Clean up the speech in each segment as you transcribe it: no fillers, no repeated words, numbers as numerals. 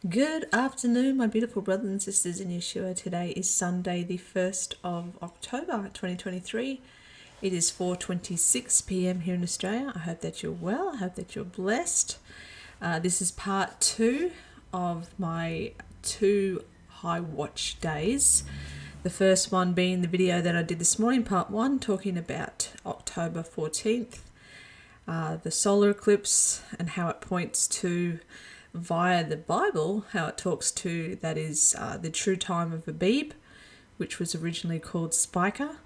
Good afternoon, my beautiful brothers and sisters in Yeshua. Today is Sunday, the 1st of October 2023. It is 4:26 p.m. here in Australia. I hope that you're well. I hope that you're blessed. This is part 2 of my 2 High Watch days. The first one being the video that I did this morning, part 1, talking about October 14th, the solar eclipse and how it points to, via the Bible, how it talks to, that is the true time of Abib, which was originally called Spica,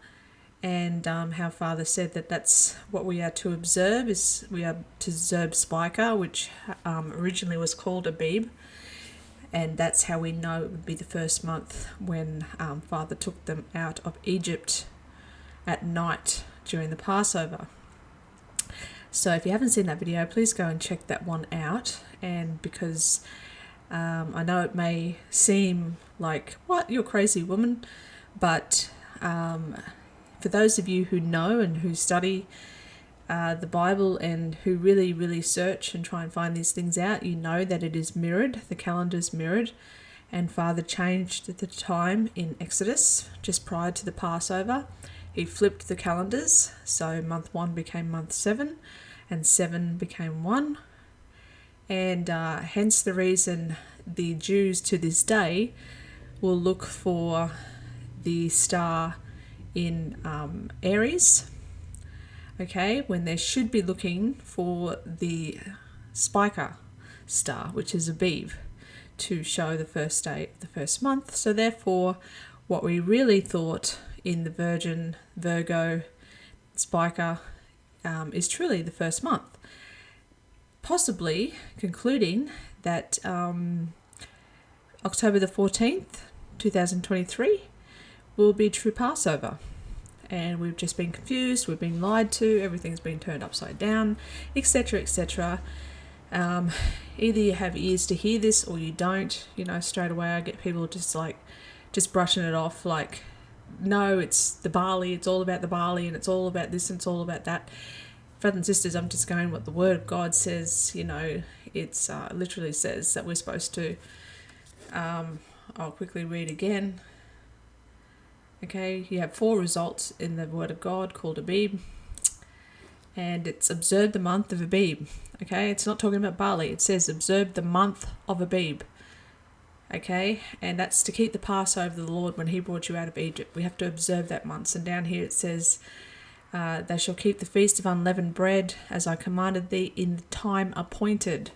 and how Father said that that's what we are to observe, is we are to observe Spica, which originally was called Abib, and that's how we know it would be the first month when Father took them out of Egypt at night during the Passover. So if you haven't seen that video, please go and check that one out. And because I know it may seem like, what, you're a crazy woman, but for those of you who know and who study the Bible and who really, really search and try and find these things out, you know that it is mirrored, the calendar's mirrored, and Father changed the time in Exodus just prior to the Passover. He flipped the calendars, so month 1 became month 7, and 7 became 1. And hence the reason the Jews to this day will look for the star in Aries, okay, when they should be looking for the Spica star, which is Abib, to show the first day of the first month. So therefore, what we really thought in the Virgo Spica is truly the first month, possibly concluding that October the 14th 2023 will be true Passover, and we've just been confused, we've been lied to, everything's been turned upside down, etc, etc. Either you have ears to hear this or you don't. Straight away I get people just brushing it off like, no, it's the barley, it's all about the barley, and it's all about this and it's all about that. Brothers and sisters, I'm just going what the Word of God says. It's literally says that we're supposed to, I'll quickly read again. Okay, you have 4 results in the Word of God called Abib, and it's observe the month of Abib. Okay, it's not talking about barley, it says observe the month of Abib. Okay, and that's to keep the Passover of the Lord when he brought you out of Egypt. We have to observe that month. And down here it says, they shall keep the feast of unleavened bread as I commanded thee in the time appointed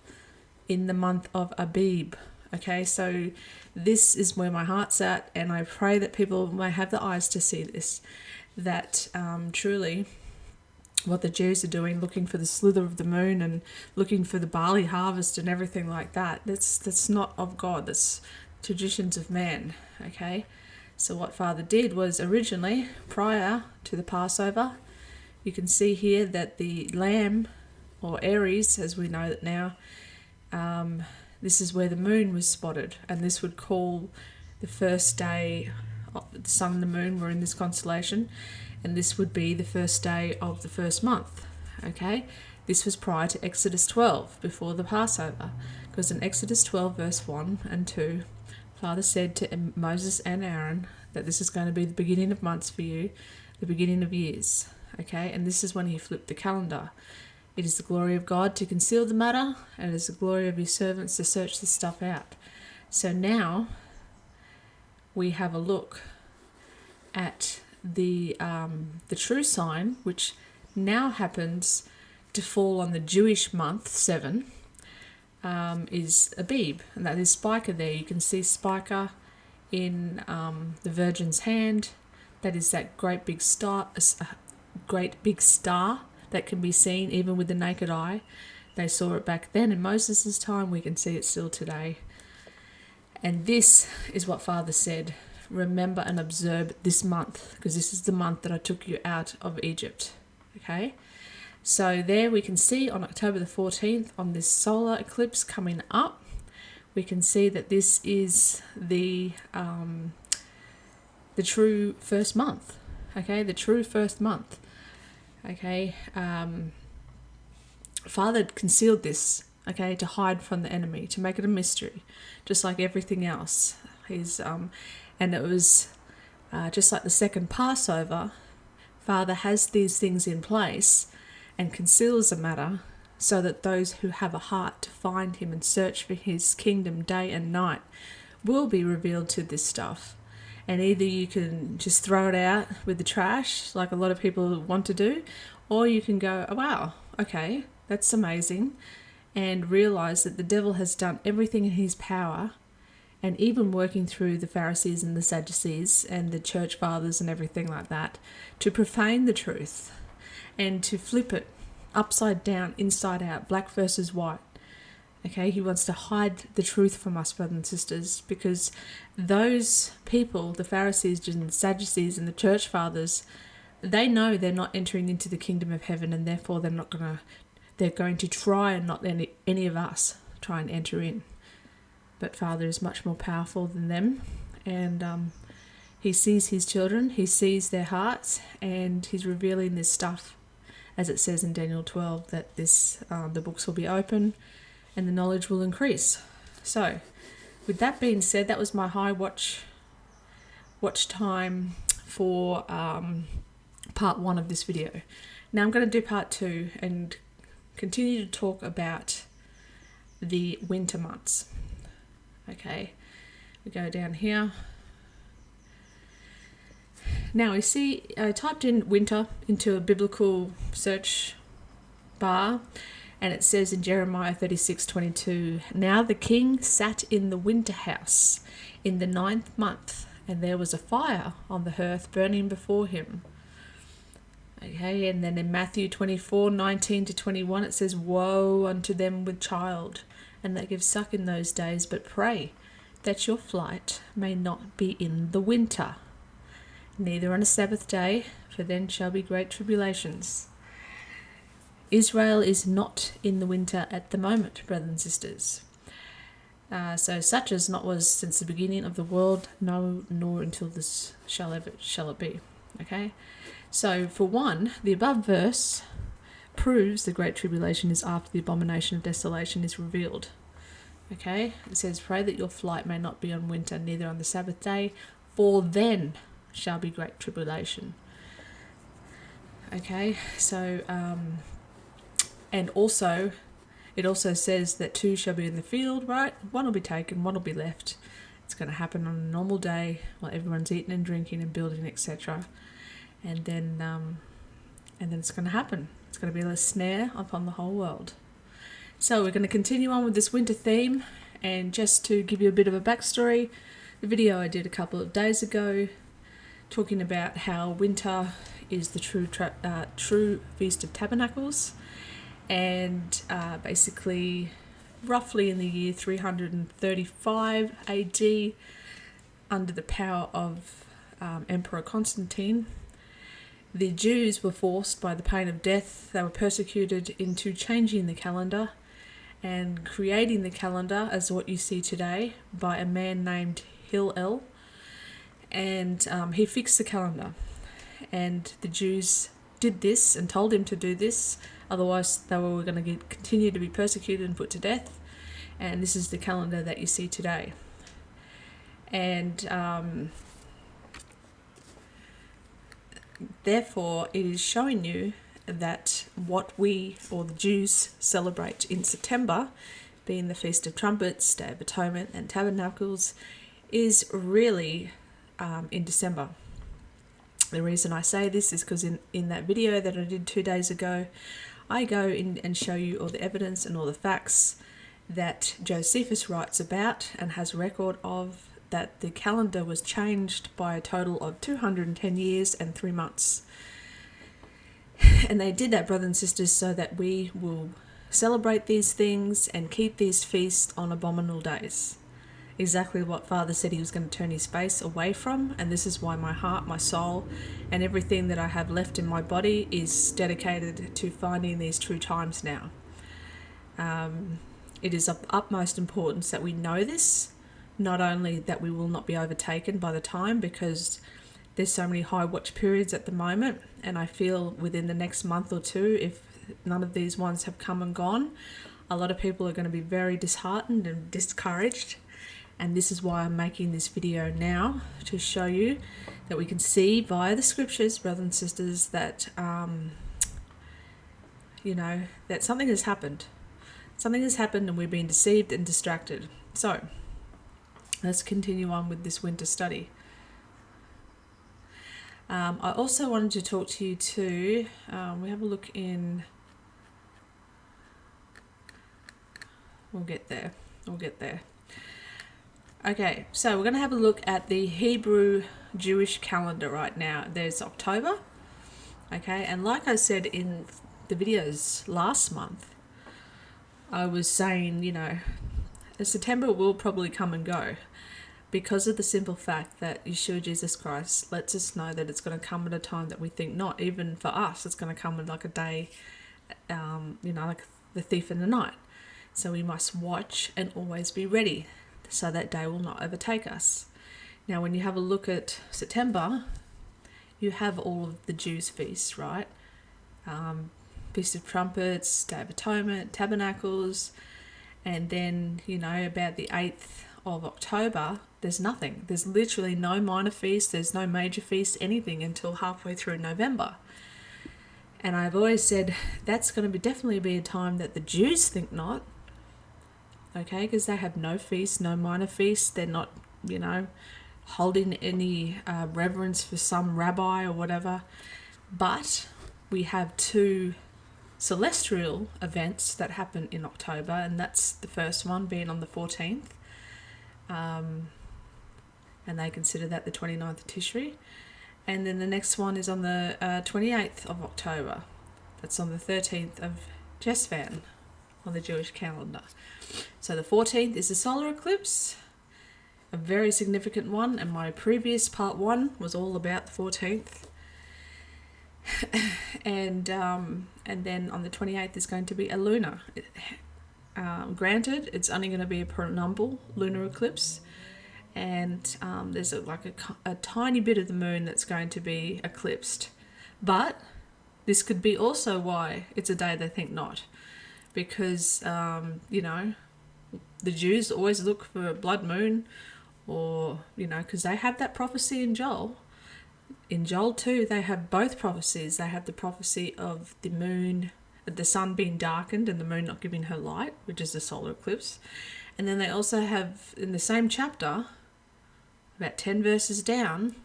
in the month of Abib. Okay, so this is where my heart's at, and I pray that people may have the eyes to see this, that truly what the Jews are doing, looking for the slither of the moon and looking for the barley harvest and everything like that, that's not of God, that's traditions of man. Okay, so what Father did was, originally, prior to the Passover, you can see here that the lamb, or Aries as we know it now, this is where the moon was spotted, and this would call the first day of the sun and the moon were in this constellation, and this would be the first day of the first month. Okay, this was prior to Exodus 12, before the Passover, because in Exodus 12 verse 1 and 2, Father said to Moses and Aaron that this is going to be the beginning of months for you, the beginning of years. Okay, and this is when he flipped the calendar. It is the glory of God to conceal the matter, and it is the glory of his servants to search this stuff out. So now we have a look at the true sign, which now happens to fall on the Jewish month 7, is Abib, and that is Spica there. You can see Spica in the Virgin's hand. That is that great big star that can be seen even with the naked eye. They saw it back then in Moses' time. We can see it still today. And this is what Father said: remember and observe this month, because this is the month that I took you out of Egypt. Okay, so there we can see on October the 14th, on this solar eclipse coming up, we can see that this is the true first month. Okay, the true first month. Okay, Father concealed this okay, to hide from the enemy, to make it a mystery, just like everything else. And it was just like the second Passover, Father has these things in place and conceals the matter so that those who have a heart to find him and search for his kingdom day and night will be revealed to this stuff. And either you can just throw it out with the trash, like a lot of people want to do, or you can go, oh, wow, okay, that's amazing, and realize that the devil has done everything in his power, and even working through the Pharisees and the Sadducees and the church fathers and everything like that, to profane the truth and to flip it upside down, inside out, black versus white. Okay, he wants to hide the truth from us, brothers and sisters, because those people, the Pharisees and the Sadducees and the church fathers, they know they're not entering into the kingdom of heaven, and therefore they're going to try and not let any of us try and enter in. But Father is much more powerful than them, and he sees his children, he sees their hearts, and he's revealing this stuff, as it says in Daniel 12, that the books will be open and the knowledge will increase. So, with that being said, that was my high watch time for part 1 of this video. Now I'm going to do part 2 and continue to talk about the winter months. Okay, we go down here. Now we see, I typed in winter into a biblical search bar, and it says in Jeremiah 36:22, now the king sat in the winter house in the 9th month, and there was a fire on the hearth burning before him. Okay, and then in Matthew 24:19-21, it says, woe unto them with child, and that give suck in those days, but pray that your flight may not be in the winter, neither on a Sabbath day, for then shall be great tribulations. Israel is not in the winter at the moment, brothers and sisters. So such as not was since the beginning of the world, no, nor until this shall it be. Okay? So for one, the above verse proves the great tribulation is after the abomination of desolation is revealed. Okay? It says, pray that your flight may not be on winter, neither on the Sabbath day, for then shall be great tribulation. Okay? So, and also, it also says that 2 shall be in the field, right? 1 will be taken, 1 will be left. It's going to happen on a normal day while everyone's eating and drinking and building, etc. And then it's going to happen. It's going to be a snare upon the whole world. So we're going to continue on with this winter theme, and just to give you a bit of a backstory, the video I did a couple of days ago, talking about how winter is the true Feast of Tabernacles. And basically, roughly in the year 335 AD, under the power of Emperor Constantine, the Jews were forced by the pain of death. They were persecuted into changing the calendar and creating the calendar as what you see today by a man named Hillel. And he fixed the calendar. And the Jews did this and told him to do this. Otherwise, they were going to continue to be persecuted and put to death. And this is the calendar that you see today. And therefore, it is showing you that what we, or the Jews, celebrate in September, being the Feast of Trumpets, Day of Atonement, and Tabernacles, is really in December. The reason I say this is because in that video that I did 2 days ago, I go in and show you all the evidence and all the facts that Josephus writes about and has record of, that the calendar was changed by a total of 210 years and 3 months. And they did that, brothers and sisters, so that we will celebrate these things and keep these feasts on abominable days. Exactly what Father said he was going to turn his face away from, and this is why my heart, my soul, and everything that I have left in my body is dedicated to finding these true times now. It is of utmost importance that we know this, not only that we will not be overtaken by the time, because there's so many high watch periods at the moment, and I feel within the next month or two, if none of these ones have come and gone, a lot of people are going to be very disheartened and discouraged. And this is why I'm making this video now, to show you that we can see via the scriptures, brothers and sisters, that, that something has happened. Something has happened and we're being deceived and distracted. So, let's continue on with this winter study. I also wanted to talk to you too. We have a look in... We'll get there. Okay, so we're going to have a look at the Hebrew Jewish calendar right now. There's October, okay, and like I said in the videos last month, I was saying, September will probably come and go because of the simple fact that Yeshua Jesus Christ lets us know that it's going to come at a time that we think not. Even for us, it's going to come at like a day, like the thief in the night. So we must watch and always be ready, so that day will not overtake us. Now, when you have a look at September, you have all of the Jews' feasts, right? Feast of Trumpets, Day of Atonement, Tabernacles, and then, about the 8th of October, there's nothing. There's literally no minor feast, there's no major feast, anything until halfway through November. And I've always said that's going to definitely be a time that the Jews think not, okay, because they have no feast, no minor feast. They're not, holding any reverence for some rabbi or whatever. But we have two celestial events that happen in October, and that's the first one being on the 14th. And they consider that the 29th of Tishri. And then the next one is on the 28th of October. That's on the 13th of Cheshvan on the Jewish calendar. So the 14th is the solar eclipse, a very significant one, and my previous part 1 was all about the 14th. and then on the 28th is going to be a lunar. Granted, it's only going to be a penumbral lunar eclipse, and there's a tiny bit of the moon that's going to be eclipsed. But this could be also why it's a day they think not. Because, the Jews always look for a blood moon, or, because they have that prophecy in Joel. In Joel 2, they have both prophecies. They have the prophecy of the moon, the sun being darkened and the moon not giving her light, which is the solar eclipse. And then they also have, in the same chapter, about 10 verses down,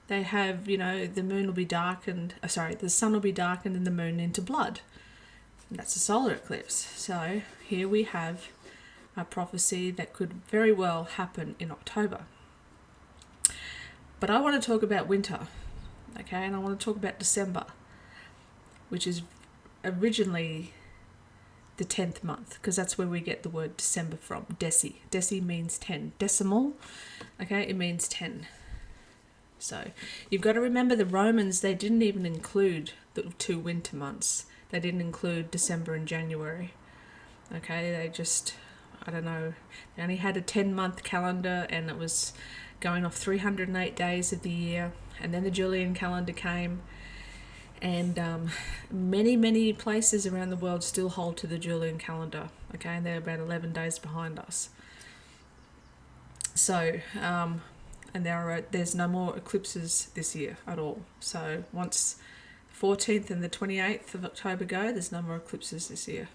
they have, the moon will be darkened, the sun will be darkened and the moon into blood. That's a solar eclipse. So here we have a prophecy that could very well happen in October. But I want to talk about winter, okay? And I want to talk about December, which is originally the 10th month, because that's where we get the word December from. Deci. Deci means 10. Decimal, okay? It means 10. So you've got to remember the Romans, they didn't even include the 2 winter months. They didn't include December and January. Okay, they just, they only had a 10-month calendar, and it was going off 308 days of the year. And then the Julian calendar came, and many places around the world still hold to the Julian calendar. Okay, and they're about 11 days behind us. So, and there's no more eclipses this year at all. So once 14th and the 28th of October go, there's no more eclipses this year.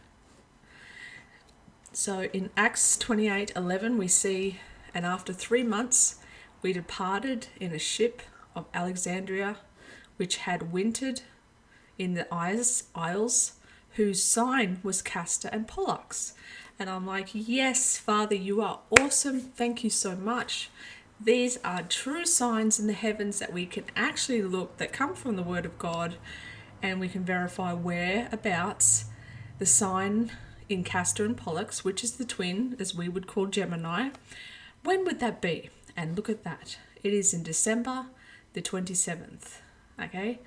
So in Acts 28:11 we see, and after 3 months we departed in a ship of Alexandria, which had wintered in the isles, whose sign was Castor and Pollux. And I'm like, yes, Father, you are awesome. Thank you so much. These are true signs in the heavens that we can actually look, that come from the Word of God, and we can verify whereabouts the sign in Castor and Pollux, which is the twin, as we would call Gemini. When would that be? And look at that. It is in December the 27th, okay?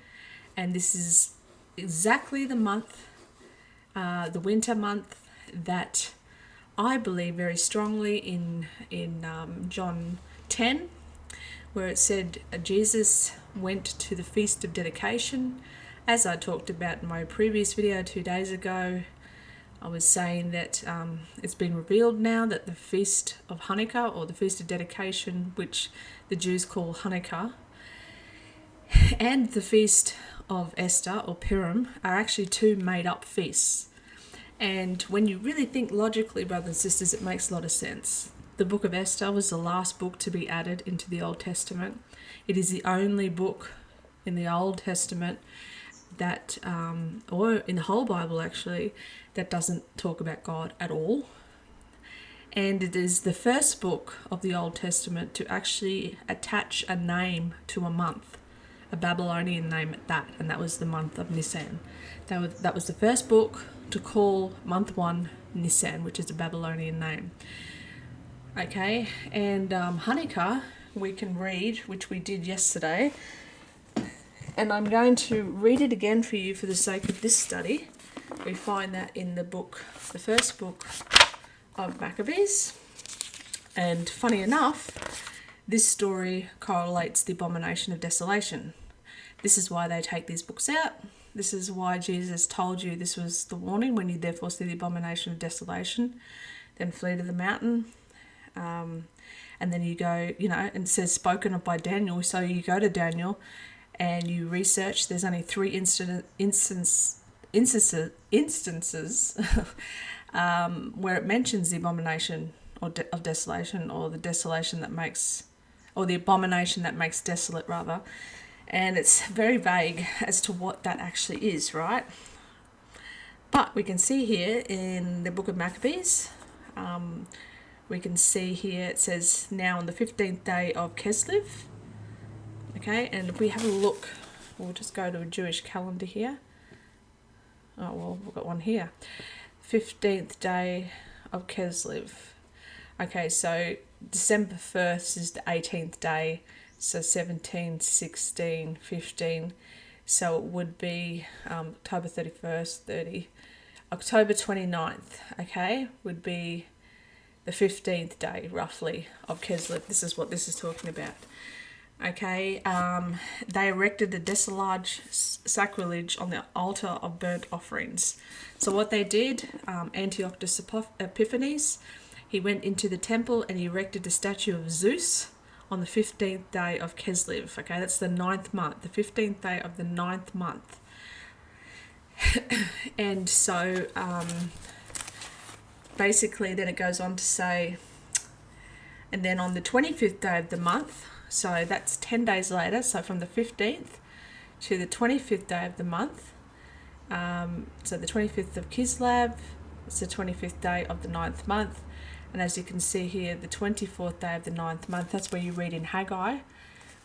And this is exactly the month, the winter month, that I believe very strongly in John 10, where it said Jesus went to the Feast of Dedication. As I talked about in my previous video 2 days ago, I was saying that it's been revealed now that the Feast of Hanukkah, or the Feast of Dedication, which the Jews call Hanukkah, and the Feast of Esther, or Purim, are actually two made-up feasts. And when you really think logically, brothers and sisters, it makes a lot of sense. The book of Esther was the last book to be added into the Old Testament. It is the only book in the Old Testament that, or in the whole Bible actually, that doesn't talk about God at all. And it is the first book of the Old Testament to actually attach a name to a month, a Babylonian name at that, and that was the month of Nisan. That was the first book to call month 1 Nisan, which is a Babylonian name. Okay, and Hanukkah we can read, which we did yesterday, and I'm going to read it again for you for the sake of this study. We find that in the first book of Maccabees, and funny enough, this story correlates the abomination of desolation. This is why they take these books out. This is why Jesus told you this was the warning: when you therefore see the abomination of desolation, then flee to the mountain. And then you go, and it says spoken of by Daniel. So you go to Daniel and you research. There's only 3 instances where it mentions the abomination of desolation, or the desolation that makes, or the abomination that makes desolate rather. And it's very vague as to what that actually is, right? But we can see here in the book of Maccabees, we can see here it says, now on the 15th day of Kislev. Okay, and if we have a look, we'll just go to a Jewish calendar here. Oh, well, we've got one here. 15th day of Kislev. Okay, so December 1st is the 18th day. So 17, 16, 15. So it would be October 31st, 30. October 29th, okay, would be the 15th day, roughly, of Kislev. This is what this is talking about. Okay, they erected a desolate sacrilege on the altar of burnt offerings. So what they did, Antiochus Epiphanes, he went into the temple and he erected a statue of Zeus on the 15th day of Kislev. Okay, that's the 9th month, the 15th day of the 9th month. And so basically then it goes on to say, and then on the 25th day of the month, so that's 10 days later, so from the 15th to the 25th day of the month, so the 25th of Kislev, it's the 25th day of the 9th month. And as you can see here, the 24th day of the 9th month, that's where you read in Haggai,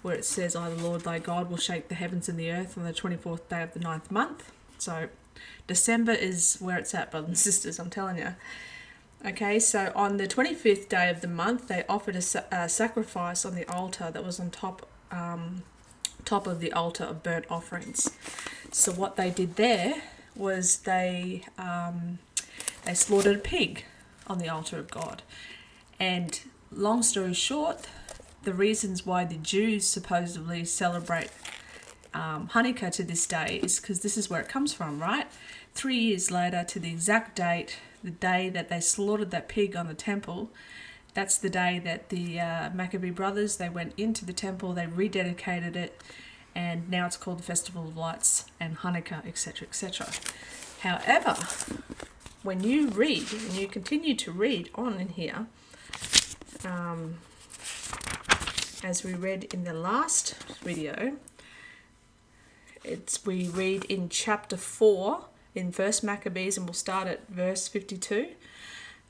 where it says, I, the Lord thy God, will shake the heavens and the earth on the 24th day of the 9th month. So December is where it's at, brothers and sisters, I'm telling you. Okay, so on the 25th day of the month, they offered a sacrifice on the altar that was on top of the altar of burnt offerings. So what they did there was they slaughtered a pig on the altar of God. And long story short, the reasons why the Jews supposedly celebrate Hanukkah to this day is because this is where it comes from, right? 3 years later, to the exact date, the day that they slaughtered that pig on the temple, that's the day that the Maccabee brothers, they went into the temple, they rededicated it, and now it's called the Festival of Lights and Hanukkah, etc., etc. However, when you read, and you continue to read on in here, as we read in the last video, we read in chapter 4 in 1 Maccabees, and we'll start at verse 52.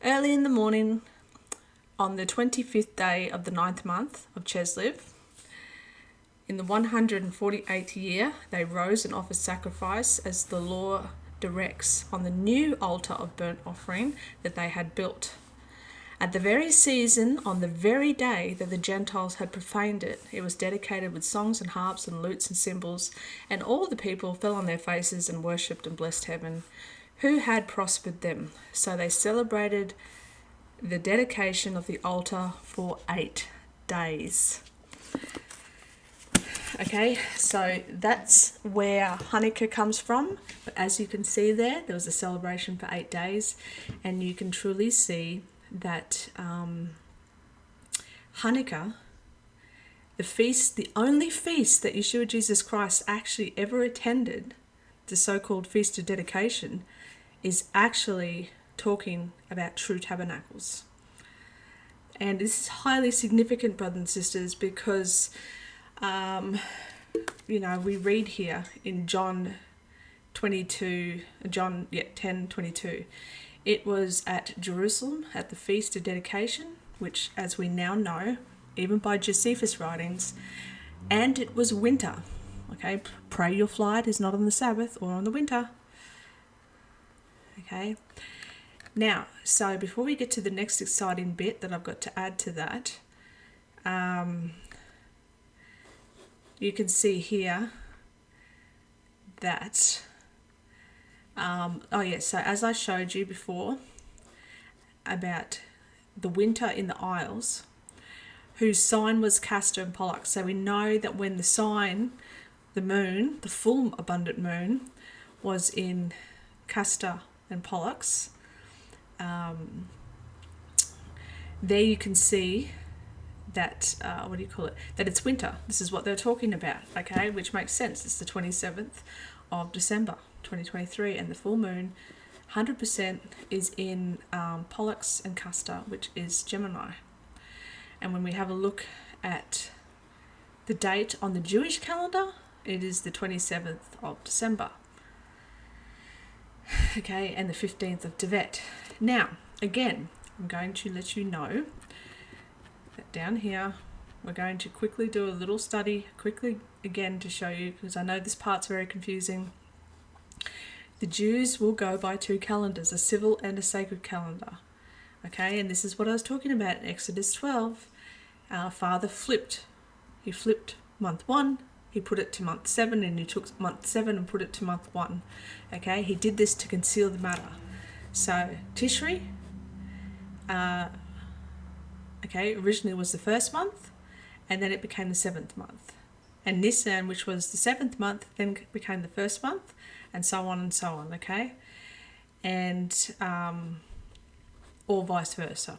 Early in the morning, on the 25th day of the 9th month of Kislev, in the 148th year, they rose and offered sacrifice as the law directs on the new altar of burnt offering that they had built. At the very season, on the very day that the Gentiles had profaned it, it was dedicated with songs and harps and lutes and cymbals, and all the people fell on their faces and worshipped and blessed heaven, who had prospered them. So they celebrated the dedication of the altar for 8 days. Okay, so that's where Hanukkah comes from. But as you can see there was a celebration for 8 days, and you can truly see that Hanukkah, the feast, the only feast that Yeshua Jesus Christ actually ever attended, the so-called Feast of Dedication, is actually talking about true tabernacles. And this is highly significant, brothers and sisters, because we read here in John 10:22. It was at Jerusalem at the Feast of Dedication, which, as we now know, even by Josephus' writings, and it was winter. Okay, pray your flight is not on the Sabbath or on the winter. Okay. Now, so before we get to the next exciting bit that I've got to add to that, you can see here that, so as I showed you before about the winter in the Isles, whose sign was Castor and Pollux. So we know that when the sign, the moon, the full abundant moon, was in Castor and Pollux, there you can see that, that it's winter. This is what they're talking about, okay, which makes sense. It's the 27th of December 2023, and the full moon 100% is in Pollux and Castor, which is Gemini. And when we have a look at the date on the Jewish calendar, it is the 27th of December. Okay, and the 15th of Tevet. Now, again, I'm going to let you know that down here, we're going to quickly do a little study, again to show you, because I know this part's very confusing. The Jews will go by 2 calendars, a civil and a sacred calendar. Okay, and this is what I was talking about in Exodus 12. Our Father flipped. He flipped month 1, he put it to month 7, and he took month 7 and put it to month 1. Okay, he did this to conceal the matter. So Tishri, originally was the 1st month, and then it became the 7th month. And Nisan, which was the 7th month, then became the 1st month, and so on and so on, okay? And, or vice versa.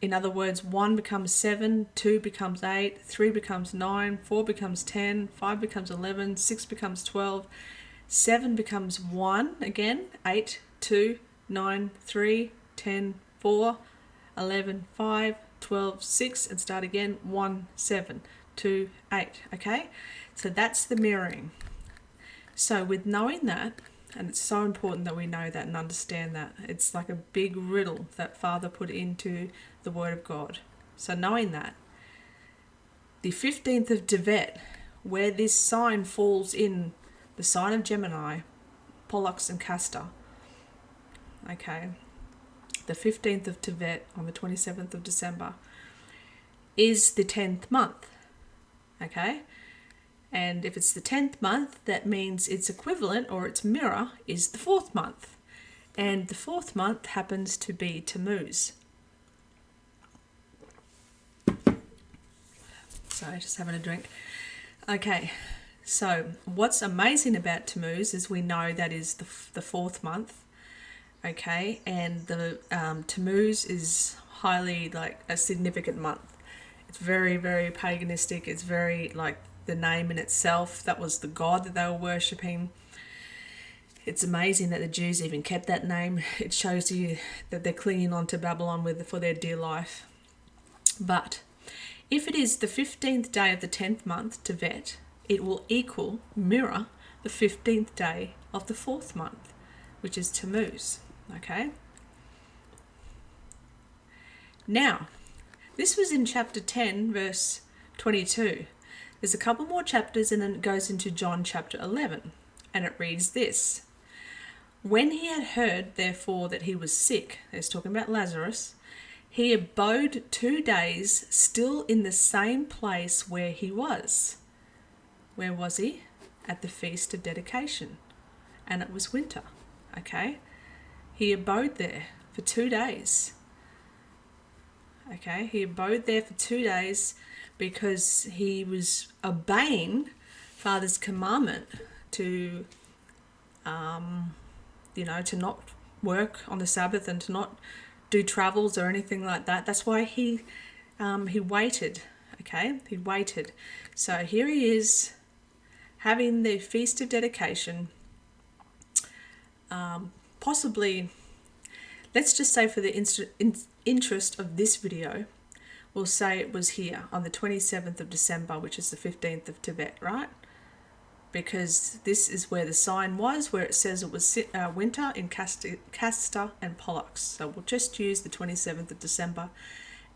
In other words, 1 becomes 7, 2 becomes 8, 3 becomes 9, 4 becomes 10, 5 becomes 11, 6 becomes 12, 7 becomes 1 again, 8, 2, 9, 3, 10, 4, 11, 5, 12, 6, and start again, 1, 7, 2, 8, okay? So that's the mirroring. So with knowing that, and it's so important that we know that and understand that, it's like a big riddle that Father put into the Word of God. So knowing that, the 15th of Tevet, where this sign falls in the sign of Gemini, Pollux and Castor, okay, the 15th of Tevet on the 27th of December is the 10th month, okay? And if it's the 10th month, that means its equivalent or its mirror is the 4th month. And the 4th month happens to be Tammuz. Sorry, just having a drink. Okay, so what's amazing about Tammuz is we know that is the 4th month. Okay, and the Tammuz is highly like a significant month. It's very, very paganistic. It's very like the name in itself, that was the god that they were worshipping. It's amazing that the Jews even kept that name. It shows you that they're clinging on to Babylon for their dear life. But if it is the 15th day of the 10th month, Tevet, it will mirror the 15th day of the 4th month, which is Tammuz. Okay? Now, this was in chapter 10, verse 22. There's a couple more chapters and then it goes into John chapter 11, and it reads this. When he had heard, therefore, that he was sick, it's talking about Lazarus, he abode 2 days still in the same place where he was. Where was he? At the Feast of Dedication. And it was winter, okay? He abode there for 2 days. Okay, he abode there for 2 days because he was obeying Father's commandment to, to not work on the Sabbath and to not do travels or anything like that. That's why he waited. Okay, he waited. So here he is having the Feast of Dedication. Possibly, let's just say for the interest of this video, we'll say it was here on the 27th of December, which is the 15th of Tibet, right? Because this is where the sign was, where it says it was winter in Castor and Pollux. So we'll just use the 27th of December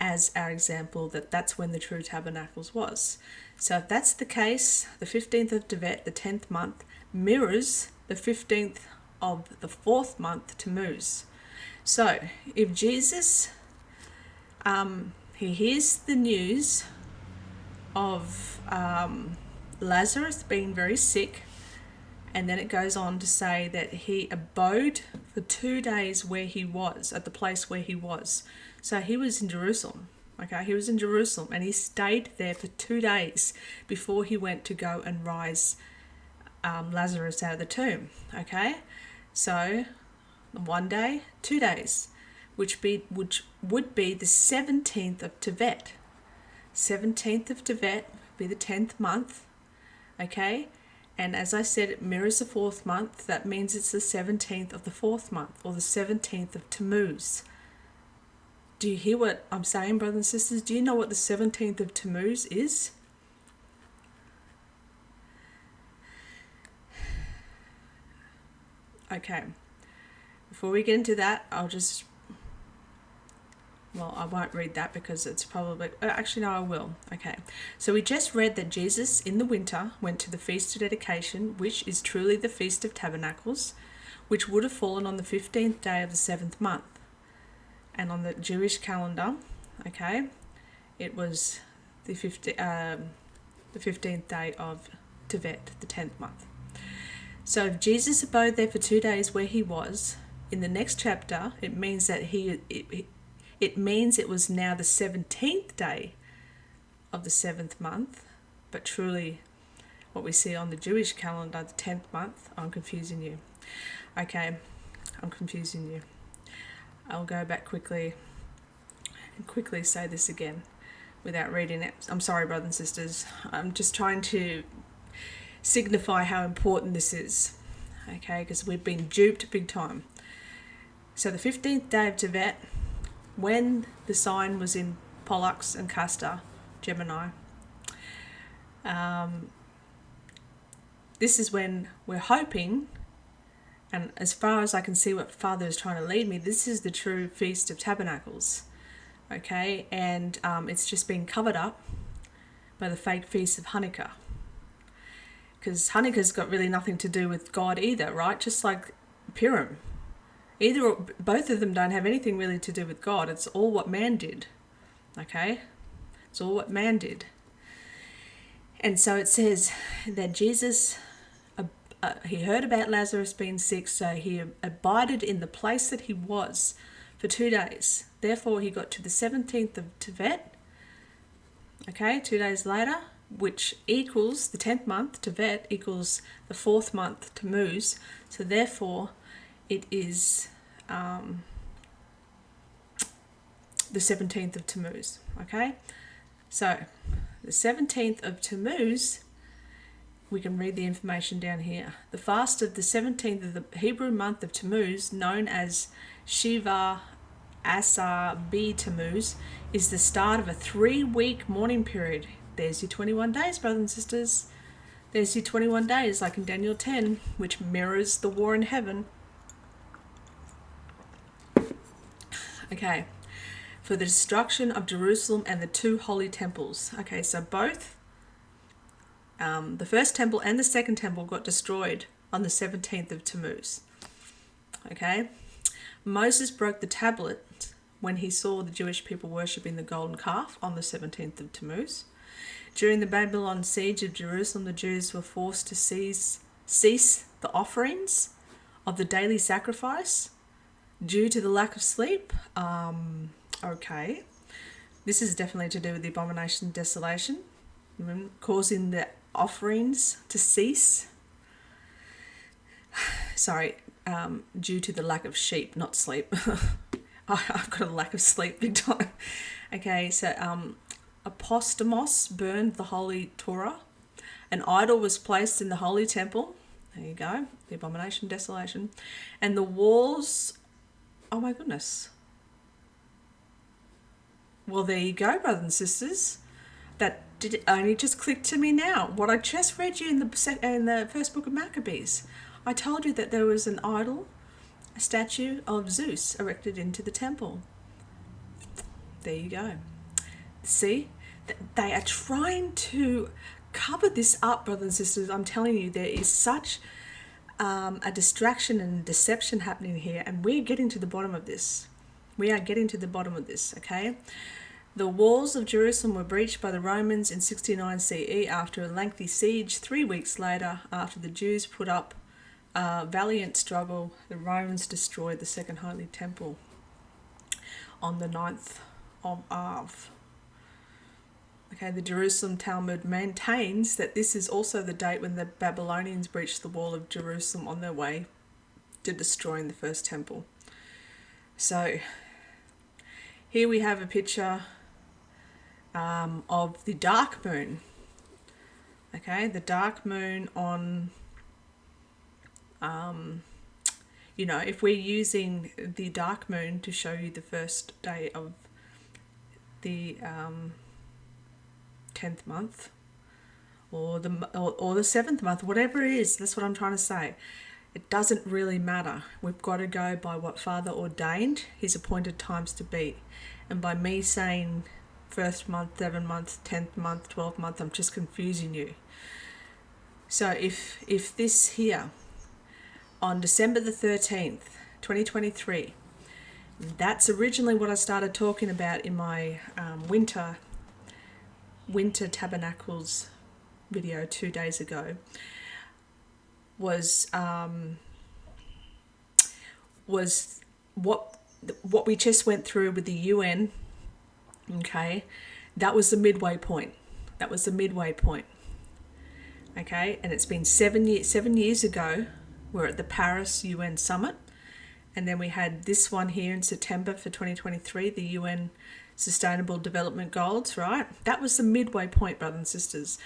as our example, that's when the true tabernacles was. So if that's the case, the 15th of Tibet, the 10th month, mirrors the 15th of the 4th month, Tammuz. So if Jesus, he hears the news of Lazarus being very sick, and then it goes on to say that he abode for 2 days where he was, at the place where he was. So he was in Jerusalem. Okay, he was in Jerusalem and he stayed there for 2 days before he went to go and rise Lazarus out of the tomb. Okay, so 1 day, 2 days, which would be the 17th of Tibet. 17th of Tibet would be the 10th month. Okay, and as I said, it mirrors the 4th month. That means it's the 17th of the 4th month, or the 17th of Tammuz. Do you hear what I'm saying, brothers and sisters? Do you know what the 17th of Tammuz is? Okay, before we get into that, I won't read that because it's probably, actually no, I will. Okay, so we just read that Jesus in the winter went to the Feast of Dedication, which is truly the Feast of Tabernacles, which would have fallen on the 15th day of the 7th month. And on the Jewish calendar, okay, it was the 15th day of Tevet, the 10th month. So if Jesus abode there for 2 days where he was, in the next chapter, it means that it means it was now the 17th day of the 7th month, but truly what we see on the Jewish calendar, the 10th month. I'm confusing you. Okay, I'm confusing you. I'll go back quickly and quickly say this again without reading it. I'm sorry, brothers and sisters. I'm just trying to signify how important this is, okay, because we've been duped big time. So the 15th day of Tevet, when the sign was in Pollux and Castor, Gemini, this is when we're hoping, and as far as I can see what Father is trying to lead me, this is the true Feast of Tabernacles, okay? And it's just been covered up by the fake Feast of Hanukkah. Because Hanukkah's got really nothing to do with God either, right? Just like Purim. Both of them don't have anything really to do with God. It's all what man did, okay? It's all what man did. And so it says that Jesus, he heard about Lazarus being sick, so he abided in the place that he was for 2 days. Therefore, he got to the 17th of Tevet, okay, 2 days later, which equals the 10th month, Tevet, equals the 4th month, Tammuz. So therefore, it is the 17th of Tammuz, okay? So, the 17th of Tammuz, we can read the information down here. The fast of the 17th of the Hebrew month of Tammuz, known as Shiva Asar B Tammuz, is the start of a 3-week mourning period. There's your 21 days, brothers and sisters. There's your 21 days, like in Daniel 10, which mirrors the war in heaven. Okay, for the destruction of Jerusalem and the 2 holy temples. Okay, so both the first temple and the second temple got destroyed on the 17th of Tammuz. Okay, Moses broke the tablet when he saw the Jewish people worshipping the golden calf on the 17th of Tammuz. During the Babylon siege of Jerusalem, the Jews were forced to cease the offerings of the daily sacrifice due to the lack of sleep. Okay. This is definitely to do with the abomination of desolation, causing the offerings to cease. Sorry, due to the lack of sheep, not sleep. I've got a lack of sleep big time. Okay, so Apostamos burned the holy Torah. An idol was placed in the holy temple. There you go, the abomination of desolation. And the walls, oh my goodness. Well, there you go, brothers and sisters. That did only just click to me now. What I just read you in the first book of Maccabees. I told you that there was an idol, a statue of Zeus erected into the temple. There you go. See, they are trying to cover this up, brothers and sisters. I'm telling you, there is such a distraction and deception happening here, and we're getting to the bottom of this. We are getting to the bottom of this, okay? The walls of Jerusalem were breached by the Romans in 69 CE after a lengthy siege. 3 weeks later, after the Jews put up a valiant struggle, the Romans destroyed the second holy temple on the 9th of Av. Okay, the Jerusalem Talmud maintains that this is also the date when the Babylonians breached the wall of Jerusalem on their way to destroying the first temple. So here we have a picture of the dark moon. Okay, the dark moon on, if we're using the dark moon to show you the first day of the 10th month or the 7th month, whatever it is, that's what I'm trying to say. It doesn't really matter. We've got to go by what Father ordained his appointed times to be. And by me saying 1st month, 7th month, 10th month, 12th month, I'm just confusing you. So if this here, on December the 13th, 2023, that's originally what I started talking about in my winter tabernacles video 2 days ago, was what we just went through with the UN. Okay, that was the midway point. Okay, and it's been 7 years ago. We're at the Paris UN summit, and then we had this one here in September for 2023, the UN Sustainable Development Goals, right? That was the midway point, brothers and sisters.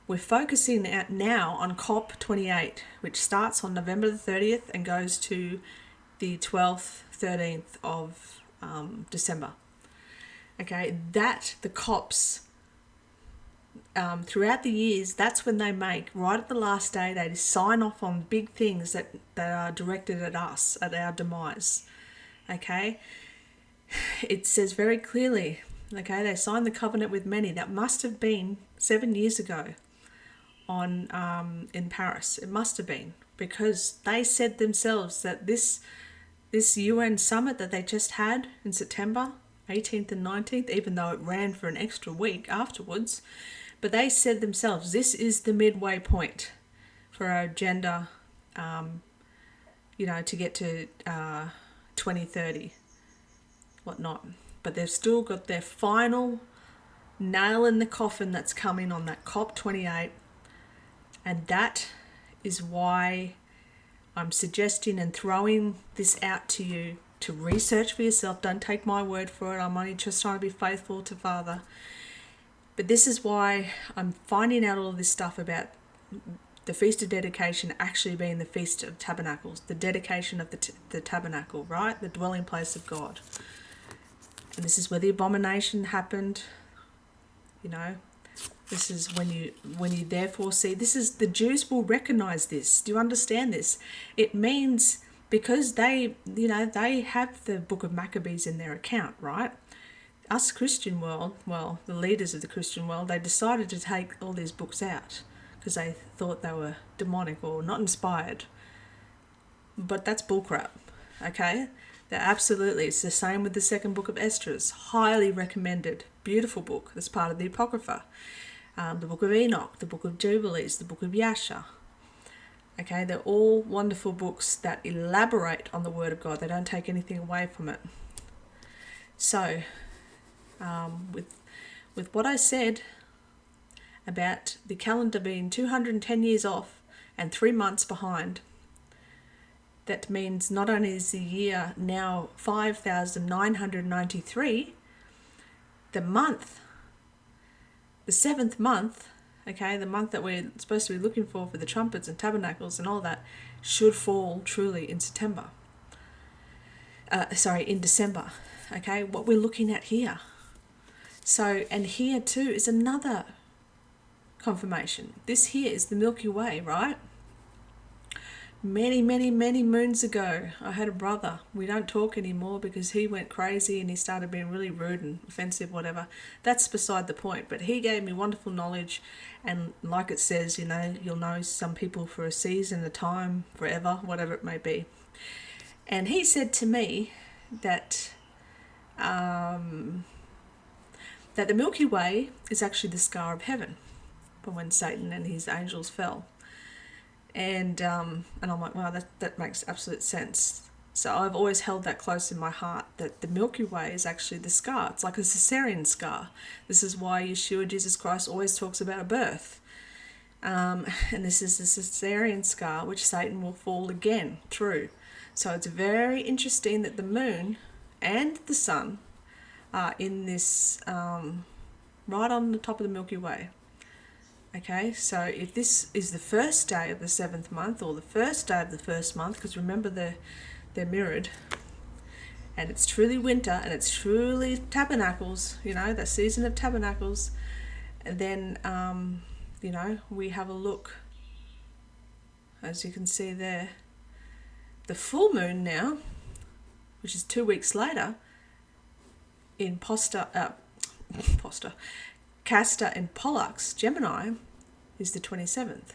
We're focusing now on COP28, which starts on November the 30th and goes to the 12th, 13th of December. Okay, the COPs, throughout the years, that's when they make, right at the last day, they sign off on big things that are directed at us, at our demise. Okay, it says very clearly, okay, they signed the covenant with many. That must have been 7 years ago in Paris. It must have been, because they said themselves that this UN summit that they just had in September 18th and 19th, even though it ran for an extra week afterwards, but they said themselves, this is the midway point for our agenda, to get to 2030, whatnot. But they've still got their final nail in the coffin that's coming on that COP28, and that is why I'm suggesting and throwing this out to you to research for yourself. Don't take my word for it. I'm only just trying to be faithful to Father. But this is why I'm finding out all this stuff about the Feast of Dedication actually being the Feast of Tabernacles, the dedication of the tabernacle, right? The dwelling place of God. And this is where the abomination happened. This is when you therefore see, this is, the Jews will recognize this. Do you understand this? It means, because they have the book of Maccabees in their account, right? Us Christian world, well, the leaders of the Christian world, they decided to take all these books out because they thought they were demonic or not inspired. But that's bullcrap, okay? They're absolutely, it's the same with the second book of Esdras. Highly recommended, beautiful book. That's part of the Apocrypha. The book of Enoch, the book of Jubilees, the book of Yasha. Okay, they're all wonderful books that elaborate on the Word of God. They don't take anything away from it. So, with what I said about the calendar being 210 years off and 3 months behind. That means not only is the year now 5,993, the month, the 7th month, okay, the month that we're supposed to be looking for the trumpets and tabernacles and all that, should fall truly in September. In December. Okay, what we're looking at here. So, and here too is another confirmation. This here is the Milky Way, right? Many, many, many moons ago, I had a brother. We don't talk anymore because he went crazy and he started being really rude and offensive, whatever. That's beside the point. But he gave me wonderful knowledge. And like it says, you'll know some people for a season, a time, forever, whatever it may be. And he said to me that that the Milky Way is actually the scar of heaven from when Satan and his angels fell. And I'm like, wow, that makes absolute sense. So I've always held that close in my heart, that the Milky Way is actually the scar. It's like a cesarean scar. This is why Yeshua, Jesus Christ, always talks about a birth. And this is the cesarean scar which Satan will fall again through. So it's very interesting that the moon and the sun are in this, right on the top of the Milky Way. Okay, so if this is the first day of the 7th month or the first day of the 1st month, because remember they're mirrored, and it's truly winter and it's truly tabernacles, that season of tabernacles, and then, we have a look, as you can see there, the full moon now, which is 2 weeks later, in Castor and Pollux, Gemini, is the 27th.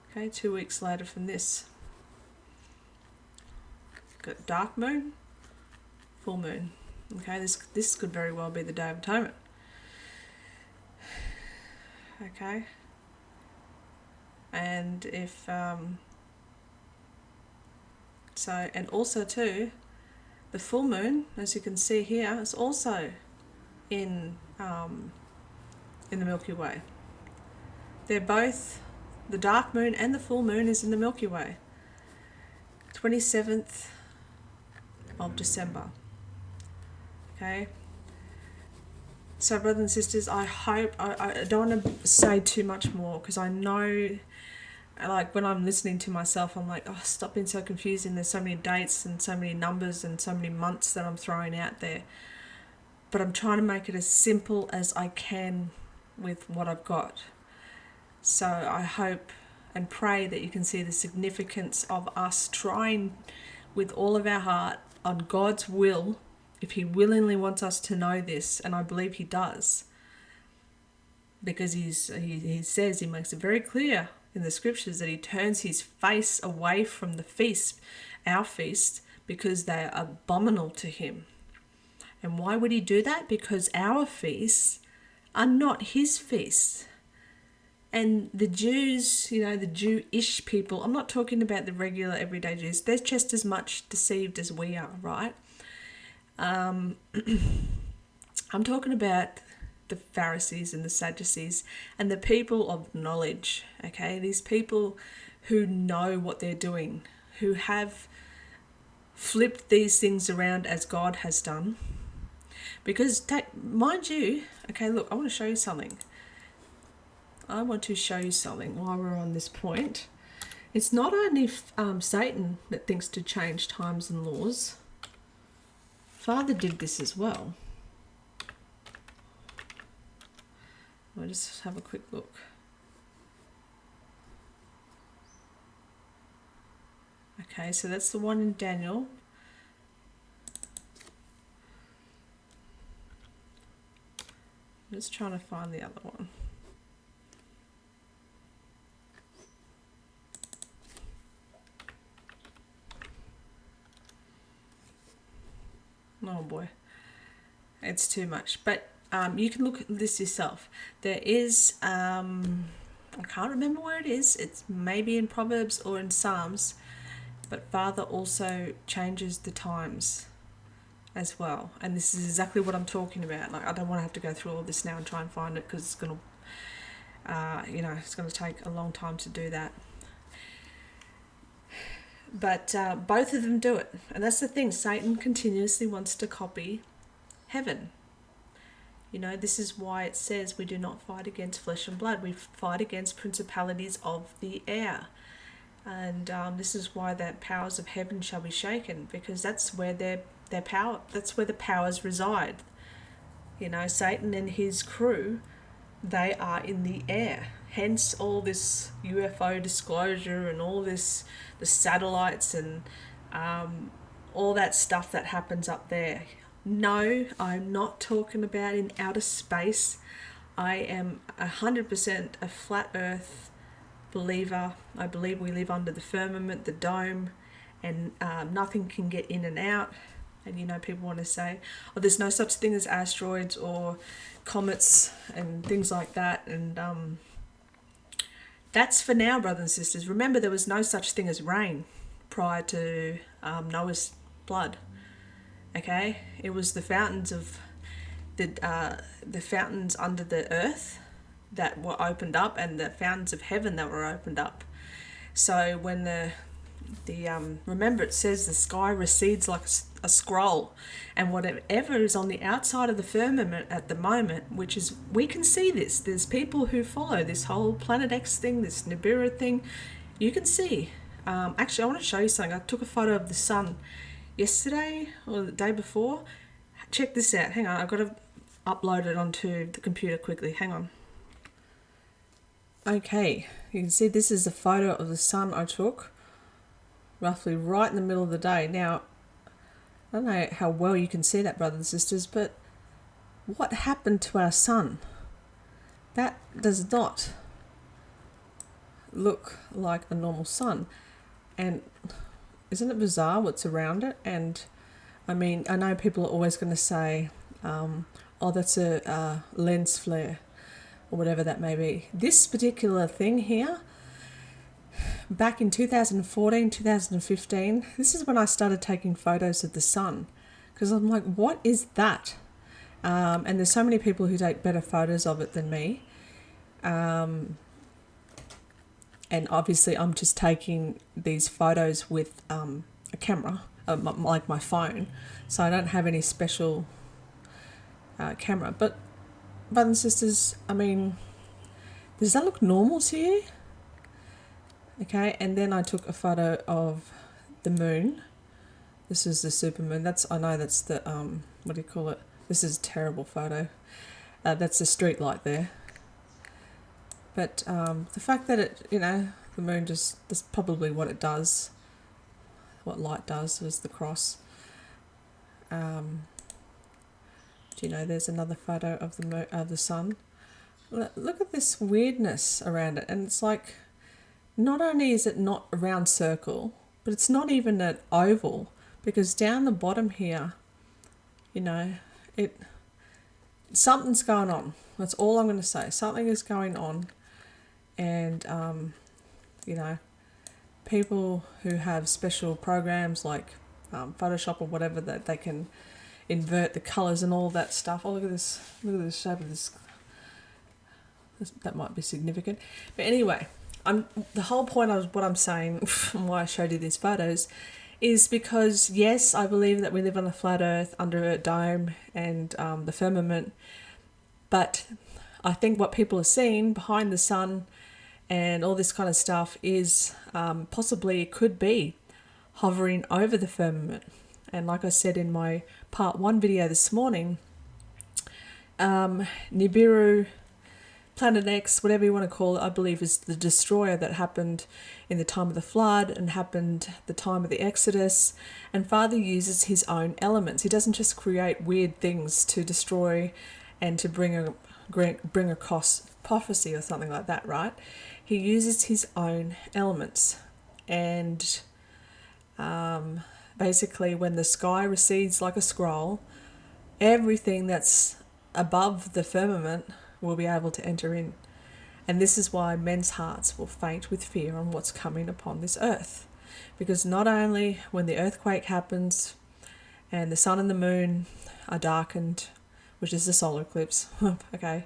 Okay, 2 weeks later from this. Got dark moon, full moon. Okay, this could very well be the Day of Atonement. Okay. And if and also too, the full moon, as you can see here, is also in the Milky Way. They're both, the dark moon and the full moon is in the Milky Way. 27th of December. Okay. So brothers and sisters, I hope, I don't want to say too much more, because I know, like when I'm listening to myself, I'm like, oh, stop being so confusing. There's so many dates and so many numbers and so many months that I'm throwing out there. But I'm trying to make it as simple as I can with what I've got. So I hope and pray that you can see the significance of us trying with all of our heart on God's will, if he willingly wants us to know this, and I believe he does, because he says, he makes it very clear in the scriptures that he turns his face away from the feast, our feast, because they are abominable to him. And why would he do that? Because our feasts are not his feasts. And the Jews, the Jewish people, I'm not talking about the regular everyday Jews, they're just as much deceived as we are, right? I'm talking about the Pharisees and the Sadducees and the people of knowledge, okay? These people who know what they're doing, who have flipped these things around as God has done. Because, mind you, okay, look, I want to show you something. I want to show you something while we're on this point. It's not only Satan that thinks to change times and laws. Father did this as well. I'll just have a quick look. Okay, so that's the one in Daniel. I'm just trying to find the other one. Oh boy, it's too much. But you can look at this yourself. There is, I can't remember where it is. It's maybe in Proverbs or in Psalms. But Father also changes the times. as well. And this is exactly what I'm talking about. Like, I don't want to have to go through all this now and try and find it, because it's going to, it's going to take a long time to do that. But both of them do it. And that's the thing. Satan continuously wants to copy heaven. This is why it says we do not fight against flesh and blood. We fight against principalities of the air. And this is why the powers of heaven shall be shaken, because that's where their power, that's where the powers reside. Satan and his crew, they are in the air. Hence all this UFO disclosure and all this, the satellites and all that stuff that happens up there. No, I'm not talking about in outer space. I am 100% a flat earth believer. I believe we live under the firmament, the dome, and nothing can get in and out. And people want to say, oh, there's no such thing as asteroids or comets and things like that. And that's for now, brothers and sisters. Remember, there was no such thing as rain prior to Noah's flood. Okay, it was the fountains of the fountains under the earth that were opened up, and the fountains of heaven that were opened up. So when the remember, it says the sky recedes like a scroll, and whatever is on the outside of the firmament at the moment, which is, we can see this. There's people who follow this whole Planet X thing, this Nibiru thing. You can see. Actually, I want to show you something. I took a photo of the sun yesterday or the day before. Check this out. Hang on, I've got to upload it onto the computer quickly. Hang on. Okay, you can see this is a photo of the sun I took roughly right in the middle of the day. Now, I don't know how well you can see that, brothers and sisters, but what happened to our sun? That does not look like a normal sun. And isn't it bizarre what's around it? And I mean, I know people are always going to say, oh, that's a lens flare or whatever that may be. This particular thing here, back in 2014, 2015, this is when I started taking photos of the sun, because I'm like, what is that? And there's so many people who take better photos of it than me. And obviously I'm just taking these photos with a camera, like my phone, so I don't have any special camera. But brothers and sisters, I mean, does that look normal to you? Okay, and then I took a photo of the moon. This is the supermoon. I know that's the, what do you call it? This is a terrible photo. That's the street light there. But the fact that it, the moon that's probably what it does. What light does is the cross. Do you know there's another photo of the sun? Look at this weirdness around it. And it's like, not only is it not a round circle, but it's not even an oval, because down the bottom here, something's going on. That's all I'm going to say. Something is going on. And, people who have special programs like Photoshop or whatever, that they can invert the colours and all that stuff. Oh, look at this. Look at the shape of this. That might be significant. But anyway, the whole point of what I'm saying, and why I showed you these photos, is because, yes, I believe that we live on a flat earth under a dome and the firmament, but I think what people are seeing behind the sun and all this kind of stuff is possibly, it could be hovering over the firmament. And like I said in my part 1 video this morning, Nibiru, Planet X, whatever you want to call it, I believe is the destroyer that happened in the time of the flood and happened the time of the Exodus. And Father uses his own elements. He doesn't just create weird things to destroy and to bring across prophecy or something like that, right? He uses his own elements. And basically when the sky recedes like a scroll, everything that's above the firmament will be able to enter in. And this is why men's hearts will faint with fear on what's coming upon this earth. Because not only when the earthquake happens and the sun and the moon are darkened, which is the solar eclipse. Okay.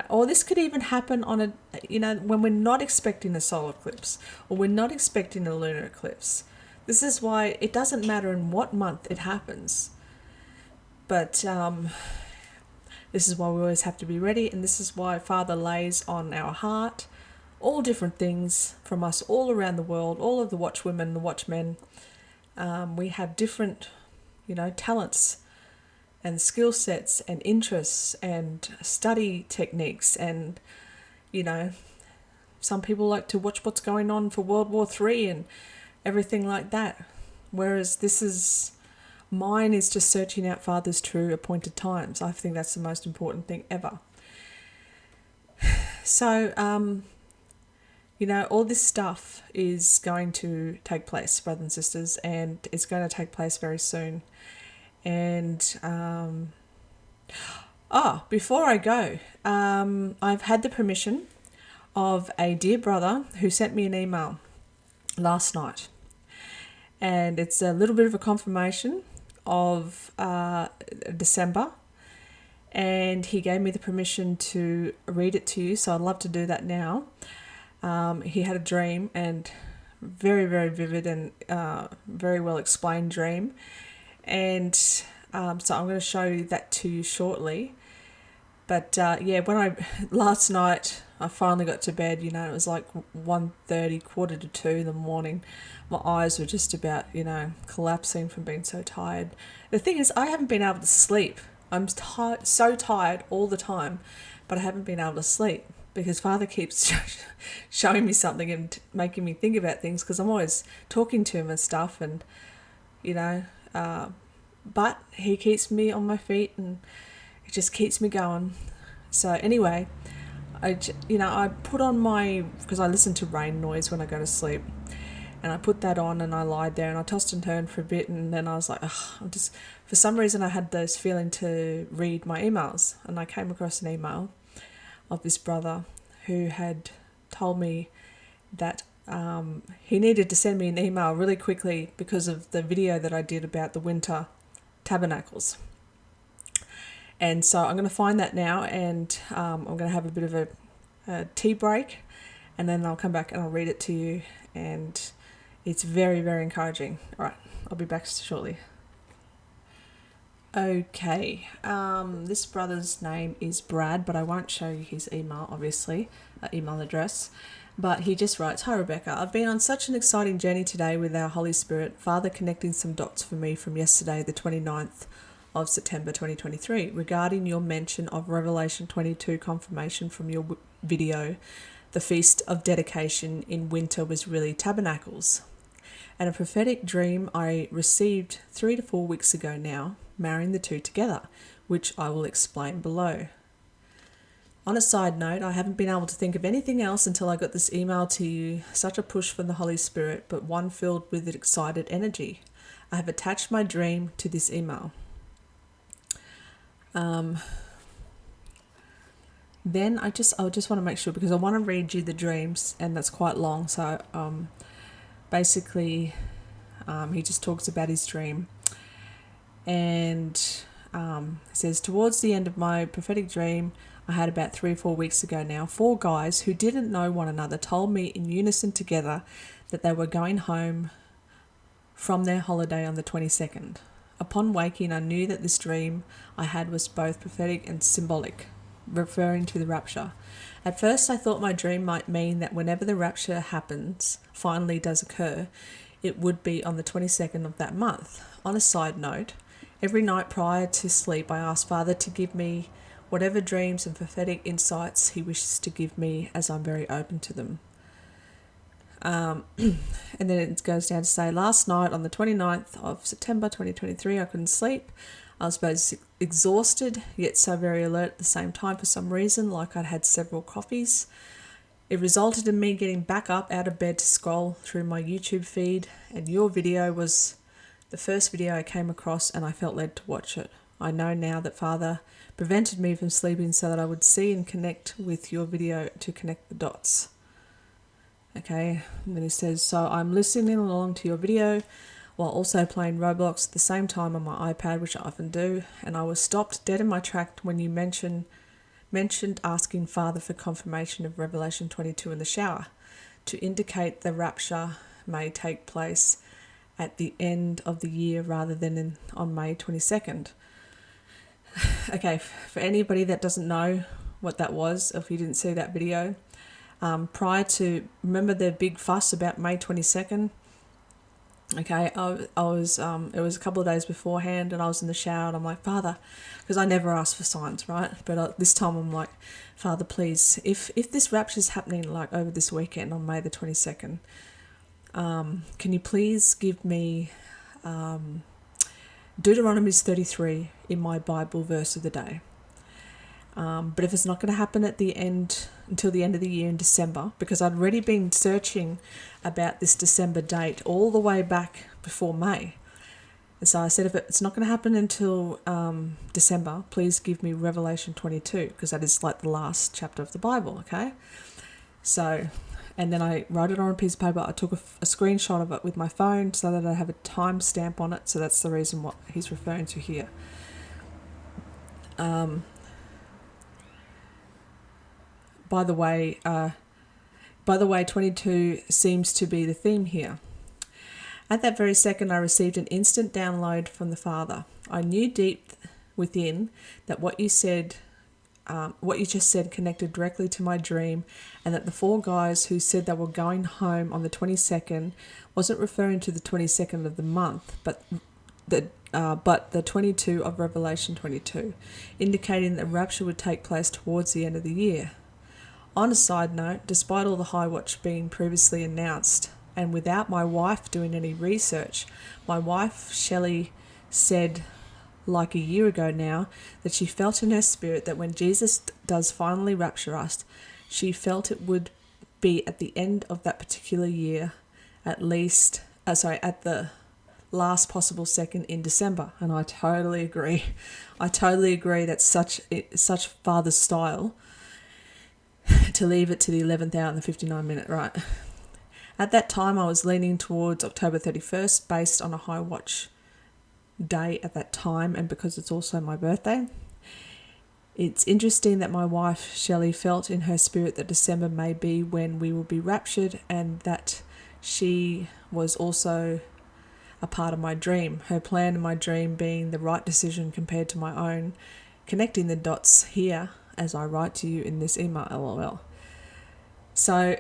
Or this could even happen on when we're not expecting a solar eclipse, or we're not expecting a lunar eclipse. This is why it doesn't matter in what month it happens. But this is why we always have to be ready, and this is why Father lays on our heart all different things from us all around the world, all of the watchwomen, the watchmen. We have different, talents and skill sets and interests and study techniques, and some people like to watch what's going on for World War III and everything like that, whereas mine is just searching out Father's true appointed times. I think that's the most important thing ever. So all this stuff is going to take place, brothers and sisters, and it's going to take place very soon. And before I go, I've had the permission of a dear brother who sent me an email last night, and it's a little bit of a confirmation of December, and he gave me the permission to read it to you, so I'd love to do that now. He had a dream, and very, very vivid and very well explained dream. And so I'm going to show you that to you shortly. But last night I finally got to bed, it was like 1:30, 1:45 in the morning. My eyes were just about, collapsing from being so tired. The thing is, I haven't been able to sleep. I'm so tired all the time, but I haven't been able to sleep because Father keeps showing me something and making me think about things, because I'm always talking to him and stuff, and, but he keeps me on my feet, and it just keeps me going. So anyway, I put on because I listen to rain noise when I go to sleep, and I put that on and I lied there and I tossed and turned for a bit, and then I was like, for some reason I had this feeling to read my emails, and I came across an email of this brother who had told me that he needed to send me an email really quickly because of the video that I did about the winter tabernacles. And so I'm going to find that now, and I'm going to have a bit of a tea break, and then I'll come back and I'll read it to you, and it's very, very encouraging. All right, I'll be back shortly. Okay, this brother's name is Brad, but I won't show you his email, obviously, email address. But he just writes, "Hi Rebecca, I've been on such an exciting journey today with our Holy Spirit, Father connecting some dots for me from yesterday, the 29th of September 2023, regarding your mention of Revelation 22 confirmation from your video. The Feast of Dedication in winter was really tabernacles. And a prophetic dream I received 3 to 4 weeks ago now, marrying the two together, which I will explain below. On a side note, I haven't been able to think of anything else until I got this email to you. Such a push from the Holy Spirit, but one filled with excited energy. I have attached my dream to this email." Then I just want to make sure, because I want to read you the dreams, and that's quite long. So basically, he just talks about his dream, and says, "Towards the end of my prophetic dream I had about 3 or 4 weeks ago now, 4 guys who didn't know one another told me in unison together that they were going home from their holiday on the 22nd. Upon waking, I knew that this dream I had was both prophetic and symbolic, referring to the rapture. At first I thought my dream might mean that whenever the rapture finally does occur, it would be on the 22nd of that month. On a side note, every night prior to sleep I ask Father to give me whatever dreams and prophetic insights he wishes to give me, as I'm very open to them." And then it goes down to say, "Last night on the 29th of September 2023, I couldn't sleep. I was both exhausted yet so very alert at the same time for some reason, like I'd had several coffees. It resulted in me getting back up out of bed to scroll through my YouTube feed, and your video was the first video I came across, and I felt led to watch it. I know now that Father prevented me from sleeping so that I would see and connect with your video to connect the dots." Okay, and then he says, "So I'm listening along to your video while also playing Roblox at the same time on my iPad, which I often do, and I was stopped dead in my track when you mentioned asking Father for confirmation of Revelation 22 in the shower to indicate the rapture may take place at the end of the year rather than on May 22nd. Okay, for anybody that doesn't know what that was, if you didn't see that video, prior to, remember the big fuss about May 22nd? Okay, I was, it was a couple of days beforehand, and I was in the shower, and I'm like, Father, because I never ask for signs, right? But this time I'm like, Father, please, if this rapture is happening like over this weekend on May the 22nd, can you please give me Deuteronomy 33 in my Bible verse of the day? But if it's not going to happen at the end, until the end of the year in December, because I'd already been searching about this December date all the way back before May. And so I said, if it's not going to happen until December, please give me Revelation 22, because that is like the last chapter of the Bible, okay? So, and then I wrote it on a piece of paper. I took a screenshot of it with my phone so that I have a time stamp on it. So that's the reason what he's referring to here. By the way, 22 seems to be the theme here. At that very second, I received an instant download from the Father. I knew deep within that what you just said connected directly to my dream, and that the 4 guys who said they were going home on the 22nd wasn't referring to the 22nd of the month, but the 22 of Revelation 22, indicating that rapture would take place towards the end of the year. On a side note, despite all the High Watch being previously announced, and without my wife doing any research, my wife Shelley said like a year ago now that she felt in her spirit that when Jesus does finally rapture us, she felt it would be at the end of that particular year, at the last possible second in December. And I totally agree. I totally agree. That's such Father's style to leave it to the 11th hour and the 59 minute, right? At that time, I was leaning towards October 31st based on a High Watch day at that time, and because it's also my birthday. It's interesting that my wife Shelley felt in her spirit that December may be when we will be raptured, and that she was also a part of my dream. Her plan in my dream being the right decision compared to my own, connecting the dots here as I write to you in this email, LOL. So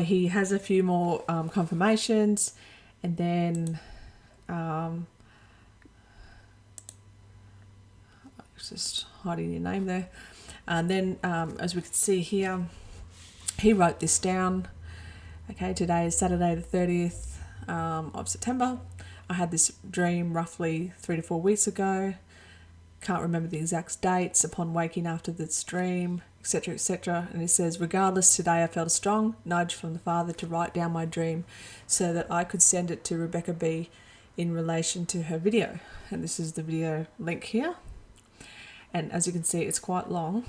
he has a few more confirmations, and then just hiding your name there. And then as we can see here, he wrote this down. Okay, today is Saturday the 30th of September. I had this dream roughly 3 to 4 weeks ago. Can't remember the exact dates upon waking after this dream, etc., etc. And it says, regardless, today I felt a strong nudge from the Father to write down my dream so that I could send it to Rebecca B in relation to her video. And this is the video link here. And as you can see, it's quite long.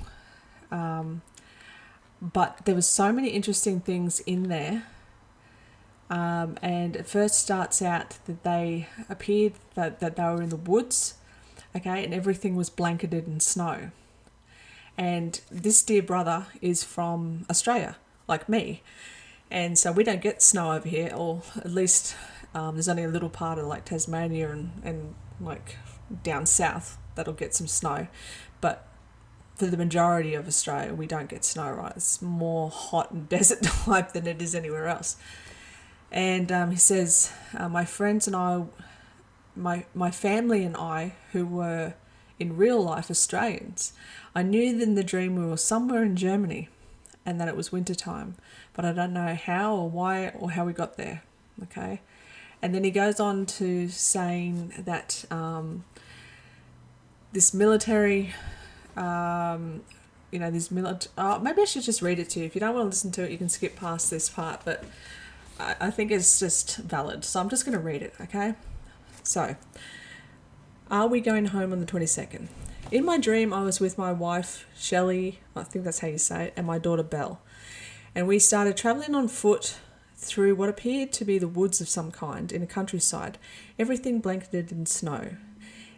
But there was so many interesting things in there. And it first starts out that they appeared that they were in the woods. Okay, and everything was blanketed in snow. And this dear brother is from Australia, like me. And so we don't get snow over here, or at least there's only a little part of like Tasmania and like down south that'll get some snow. But for the majority of Australia, we don't get snow, right? It's more hot and desert type than it is anywhere else. And he says, my friends and I, my family and I, who were in real life Australians, I knew in the dream we were somewhere in Germany and that it was winter time, but I don't know how or why or how we got there. Okay. And then he goes on to saying that this military, maybe I should just read it to you. If you don't want to listen to it, you can skip past this part, but I think it's just valid. So I'm just going to read it, okay? So, are we going home on the 22nd? In my dream, I was with my wife, Shelley, I think that's how you say it, and my daughter, Belle. And we started travelling on foot through what appeared to be the woods of some kind in a countryside, everything blanketed in snow.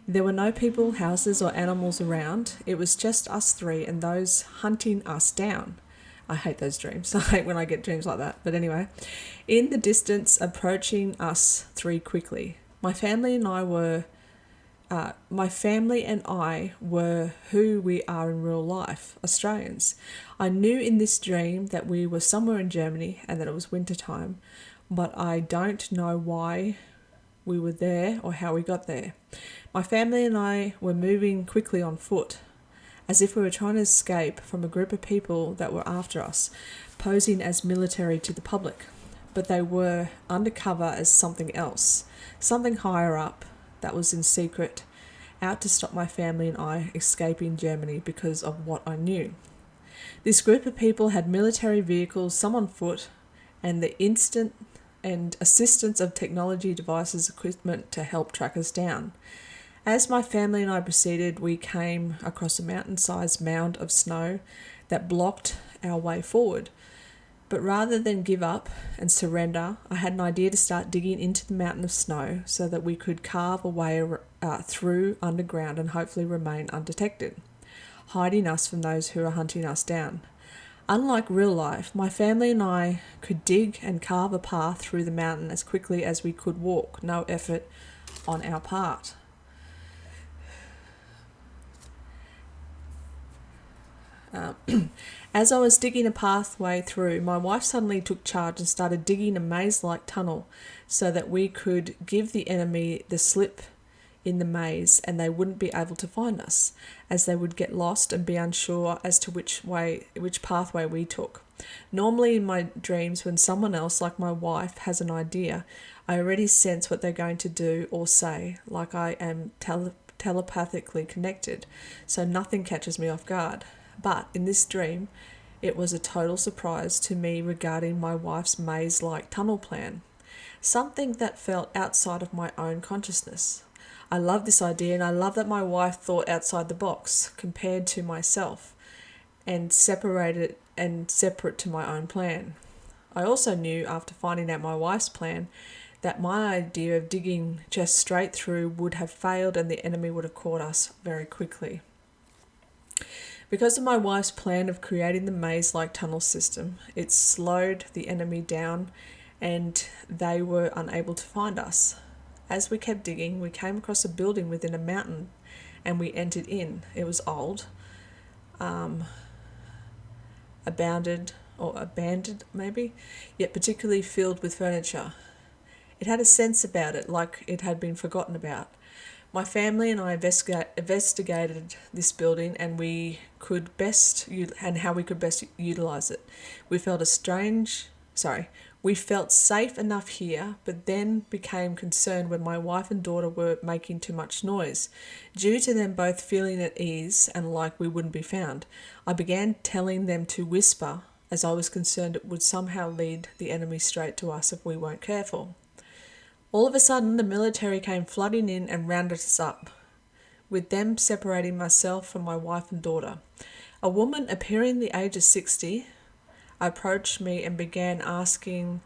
There were no people, houses, or animals around. It was just us three and those hunting us down. I hate those dreams. I hate when I get dreams like that. But anyway, in the distance, approaching us three quickly. My family and I were who we are in real life, Australians. I knew in this dream that we were somewhere in Germany and that it was winter time, but I don't know why we were there or how we got there. My family and I were moving quickly on foot, as if we were trying to escape from a group of people that were after us, posing as military to the public. But they were undercover as something else, something higher up that was in secret, out to stop my family and I escaping Germany because of what I knew. This group of people had military vehicles, some on foot, and the instant and assistance of technology devices, equipment to help track us down. As my family and I proceeded, we came across a mountain-sized mound of snow that blocked our way forward. But rather than give up and surrender, I had an idea to start digging into the mountain of snow so that we could carve a way through underground and hopefully remain undetected, hiding us from those who are hunting us down. Unlike real life, my family and I could dig and carve a path through the mountain as quickly as we could walk, no effort on our part. As I was digging a pathway through, my wife suddenly took charge and started digging a maze-like tunnel so that we could give the enemy the slip in the maze and they wouldn't be able to find us, as they would get lost and be unsure as to which pathway we took. Normally in my dreams, when someone else, like my wife, has an idea, I already sense what they're going to do or say, like I am telepathically connected, so nothing catches me off guard. But in this dream, it was a total surprise to me regarding my wife's maze-like tunnel plan, something that felt outside of my own consciousness. I love this idea, and I love that my wife thought outside the box compared to myself and separate to my own plan. I also knew after finding out my wife's plan that my idea of digging just straight through would have failed and the enemy would have caught us very quickly. Because of my wife's plan of creating the maze-like tunnel system, it slowed the enemy down and they were unable to find us. As we kept digging, we came across a building within a mountain and we entered in. It was old, abandoned maybe, yet particularly filled with furniture. It had a sense about it, like it had been forgotten about. My family and I investigated this building and how we could best utilize it. We felt safe enough here, but then became concerned when my wife and daughter were making too much noise. Due to them both feeling at ease and like we wouldn't be found, I began telling them to whisper, as I was concerned it would somehow lead the enemy straight to us if we weren't careful. All of a sudden, the military came flooding in and rounded us up, with them separating myself from my wife and daughter. A woman appearing the age of 60 approached me and began asking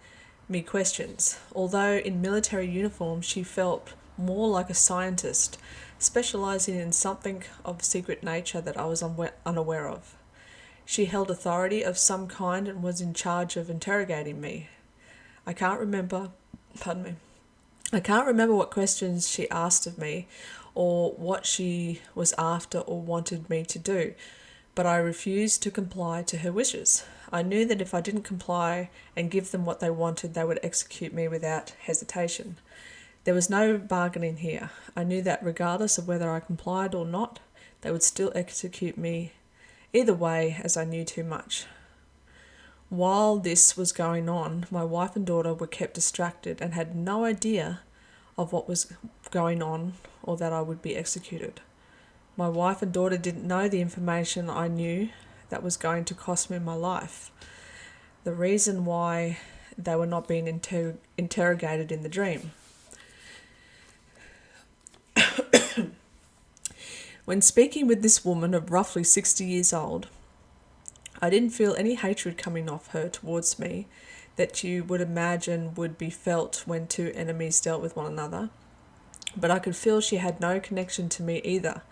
me questions. Although in military uniform, she felt more like a scientist, specializing in something of secret nature that I was unaware of. She held authority of some kind and was in charge of interrogating me. I can't remember what questions she asked of me or what she was after or wanted me to do, but I refused to comply to her wishes. I knew that if I didn't comply and give them what they wanted, they would execute me without hesitation. There was no bargaining here. I knew that regardless of whether I complied or not, they would still execute me either way, as I knew too much. While this was going on, my wife and daughter were kept distracted and had no idea of what was going on or that I would be executed. My wife and daughter didn't know the information I knew that was going to cost me my life. The reason why they were not being interrogated in the dream. When speaking with this woman of roughly 60 years old, I didn't feel any hatred coming off her towards me. that you would imagine would be felt when two enemies dealt with one another. But I could feel she had no connection to me either,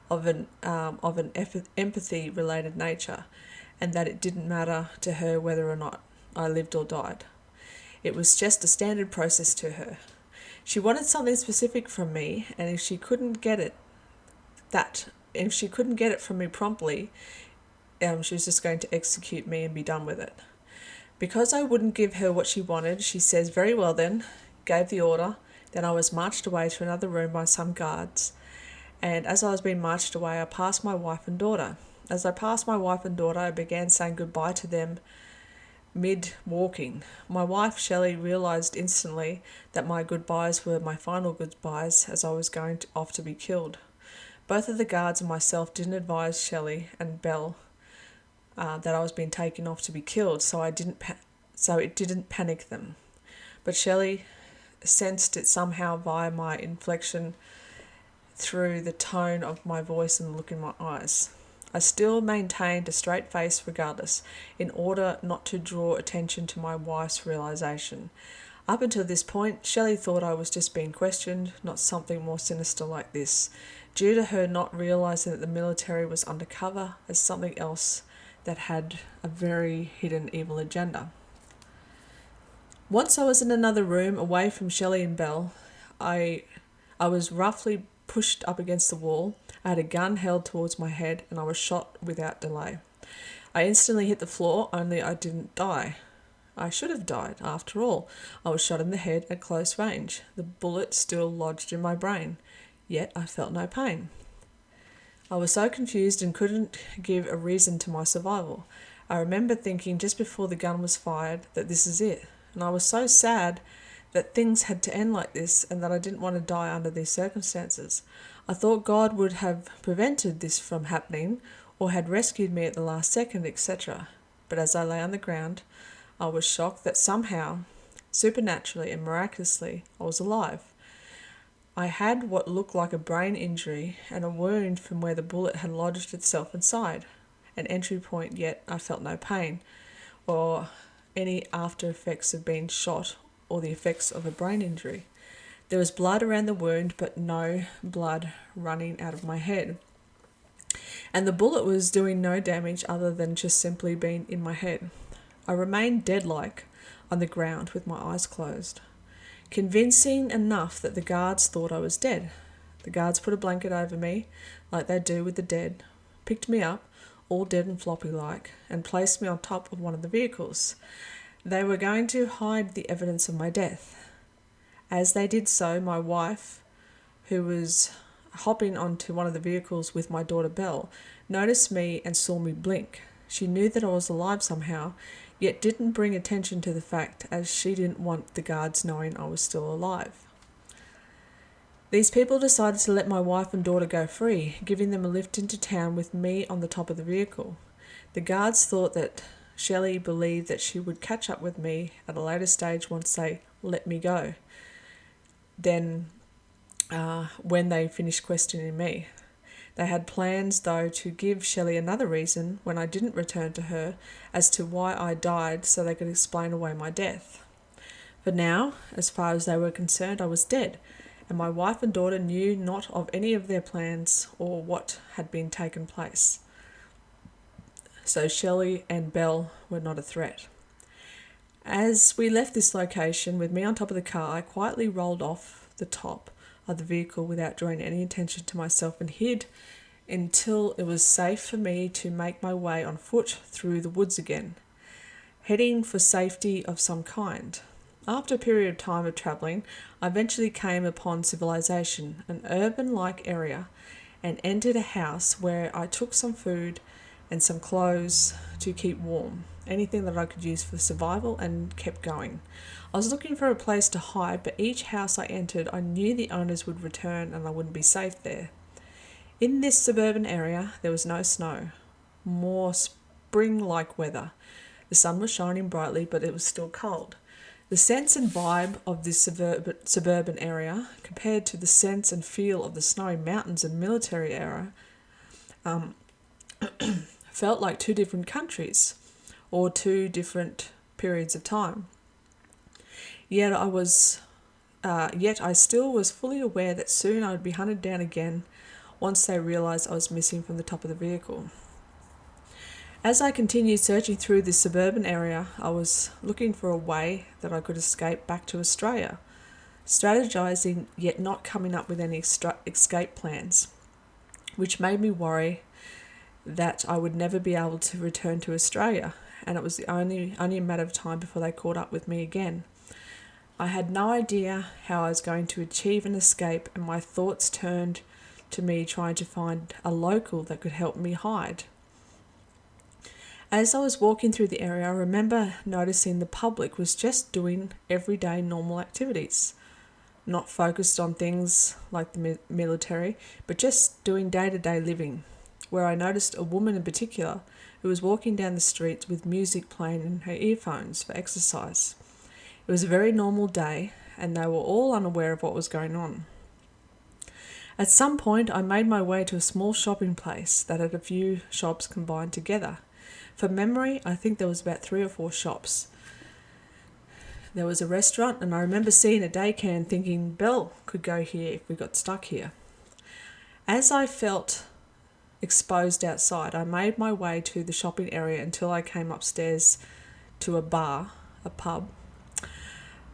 of an empathy-related nature, and that it didn't matter to her whether or not I lived or died. It was just a standard process to her. She wanted something specific from me, and if she couldn't get it from me promptly, she was just going to execute me and be done with it. Because I wouldn't give her what she wanted, she says, "Very well then," gave the order. Then I was marched away to another room by some guards, and as I was being marched away, I passed my wife and daughter. As I passed my wife and daughter, I began saying goodbye to them mid-walking. My wife, Shelley, realised instantly that my goodbyes were my final goodbyes, as I was going off to be killed. Both of the guards and myself didn't advise Shelley and Belle that I was being taken off to be killed, so it didn't panic them. But Shelley sensed it somehow via my inflection, through the tone of my voice and the look in my eyes. I still maintained a straight face regardless, in order not to draw attention to my wife's realisation. Up until this point, Shelley thought I was just being questioned, not something more sinister like this, due to her not realising that the military was undercover as something else that had a very hidden evil agenda. Once I was in another room, away from Shelley and Belle, I was roughly pushed up against the wall. I had a gun held towards my head, and I was shot without delay. I instantly hit the floor, only I didn't die. I should have died, after all. I was shot in the head at close range. The bullet still lodged in my brain, yet I felt no pain. I was so confused and couldn't give a reason to my survival. I remember thinking just before the gun was fired that this is it, and I was so sad that things had to end like this and that I didn't want to die under these circumstances. I thought God would have prevented this from happening or had rescued me at the last second, etc. But as I lay on the ground, I was shocked that somehow, supernaturally and miraculously, I was alive. I had what looked like a brain injury and a wound from where the bullet had lodged itself inside, an entry point, yet I felt no pain or any after effects of being shot or the effects of a brain injury. There was blood around the wound, but no blood running out of my head. And the bullet was doing no damage other than just simply being in my head. I remained dead-like on the ground with my eyes closed. Convincing enough that the guards thought I was dead. The guards put a blanket over me, like they do with the dead, picked me up, all dead and floppy-like, and placed me on top of one of the vehicles. They were going to hide the evidence of my death. As they did so, my wife, who was hopping onto one of the vehicles with my daughter Belle, noticed me and saw me blink. She knew that I was alive somehow, yet didn't bring attention to the fact, as she didn't want the guards knowing I was still alive. These people decided to let my wife and daughter go free, giving them a lift into town with me on the top of the vehicle. The guards thought that Shelley believed that she would catch up with me at a later stage once they let me go. Then, when they finished questioning me. They had plans, though, to give Shelley another reason when I didn't return to her as to why I died, so they could explain away my death. For now, as far as they were concerned, I was dead, and my wife and daughter knew not of any of their plans or what had been taken place. So Shelley and Belle were not a threat. As we left this location with me on top of the car, I quietly rolled off the top of the vehicle without drawing any attention to myself and hid until it was safe for me to make my way on foot through the woods again, heading for safety of some kind. After a period of time of travelling, I eventually came upon civilization, an urban-like area, and entered a house where I took some food and some clothes to keep warm, anything that I could use for survival, and kept going. I was looking for a place to hide, but each house I entered, I knew the owners would return and I wouldn't be safe there. In this suburban area, there was no snow, more spring-like weather. The sun was shining brightly, but it was still cold. The sense and vibe of this suburban area, compared to the sense and feel of the snowy mountains and military area, felt like two different countries or two different periods of time. Yet I still was fully aware that soon I would be hunted down again once they realised I was missing from the top of the vehicle. As I continued searching through this suburban area, I was looking for a way that I could escape back to Australia, strategizing yet not coming up with any escape plans, which made me worry that I would never be able to return to Australia, and it was only a matter of time before they caught up with me again. I had no idea how I was going to achieve an escape, and my thoughts turned to me trying to find a local that could help me hide. As I was walking through the area, I remember noticing the public was just doing everyday normal activities, not focused on things like the military, but just doing day-to-day living, where I noticed a woman in particular who was walking down the streets with music playing in her earphones for exercise. It was a very normal day, and they were all unaware of what was going on. At some point, I made my way to a small shopping place that had a few shops combined together. From memory, I think there was about 3 or 4 shops. There was a restaurant, and I remember seeing a daycare and thinking, Belle could go here if we got stuck here. As I felt exposed outside, I made my way to the shopping area until I came upstairs to a pub.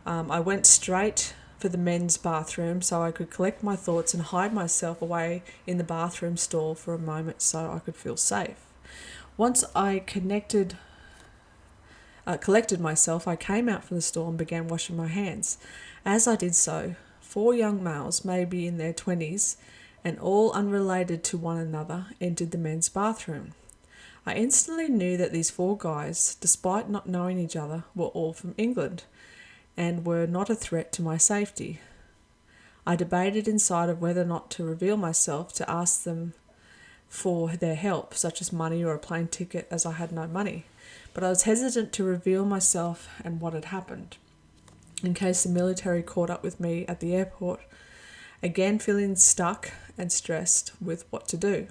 I went straight for the men's bathroom so I could collect my thoughts and hide myself away in the bathroom stall for a moment so I could feel safe. Once I collected myself, I came out from the stall and began washing my hands. As I did so, 4 young males, maybe in their 20s, and all unrelated to one another, entered the men's bathroom. I instantly knew that these 4 guys, despite not knowing each other, were all from England and were not a threat to my safety. I debated inside of whether or not to reveal myself to ask them for their help, such as money or a plane ticket, as I had no money. But I was hesitant to reveal myself and what had happened, in case the military caught up with me at the airport, again feeling stuck and stressed with what to do.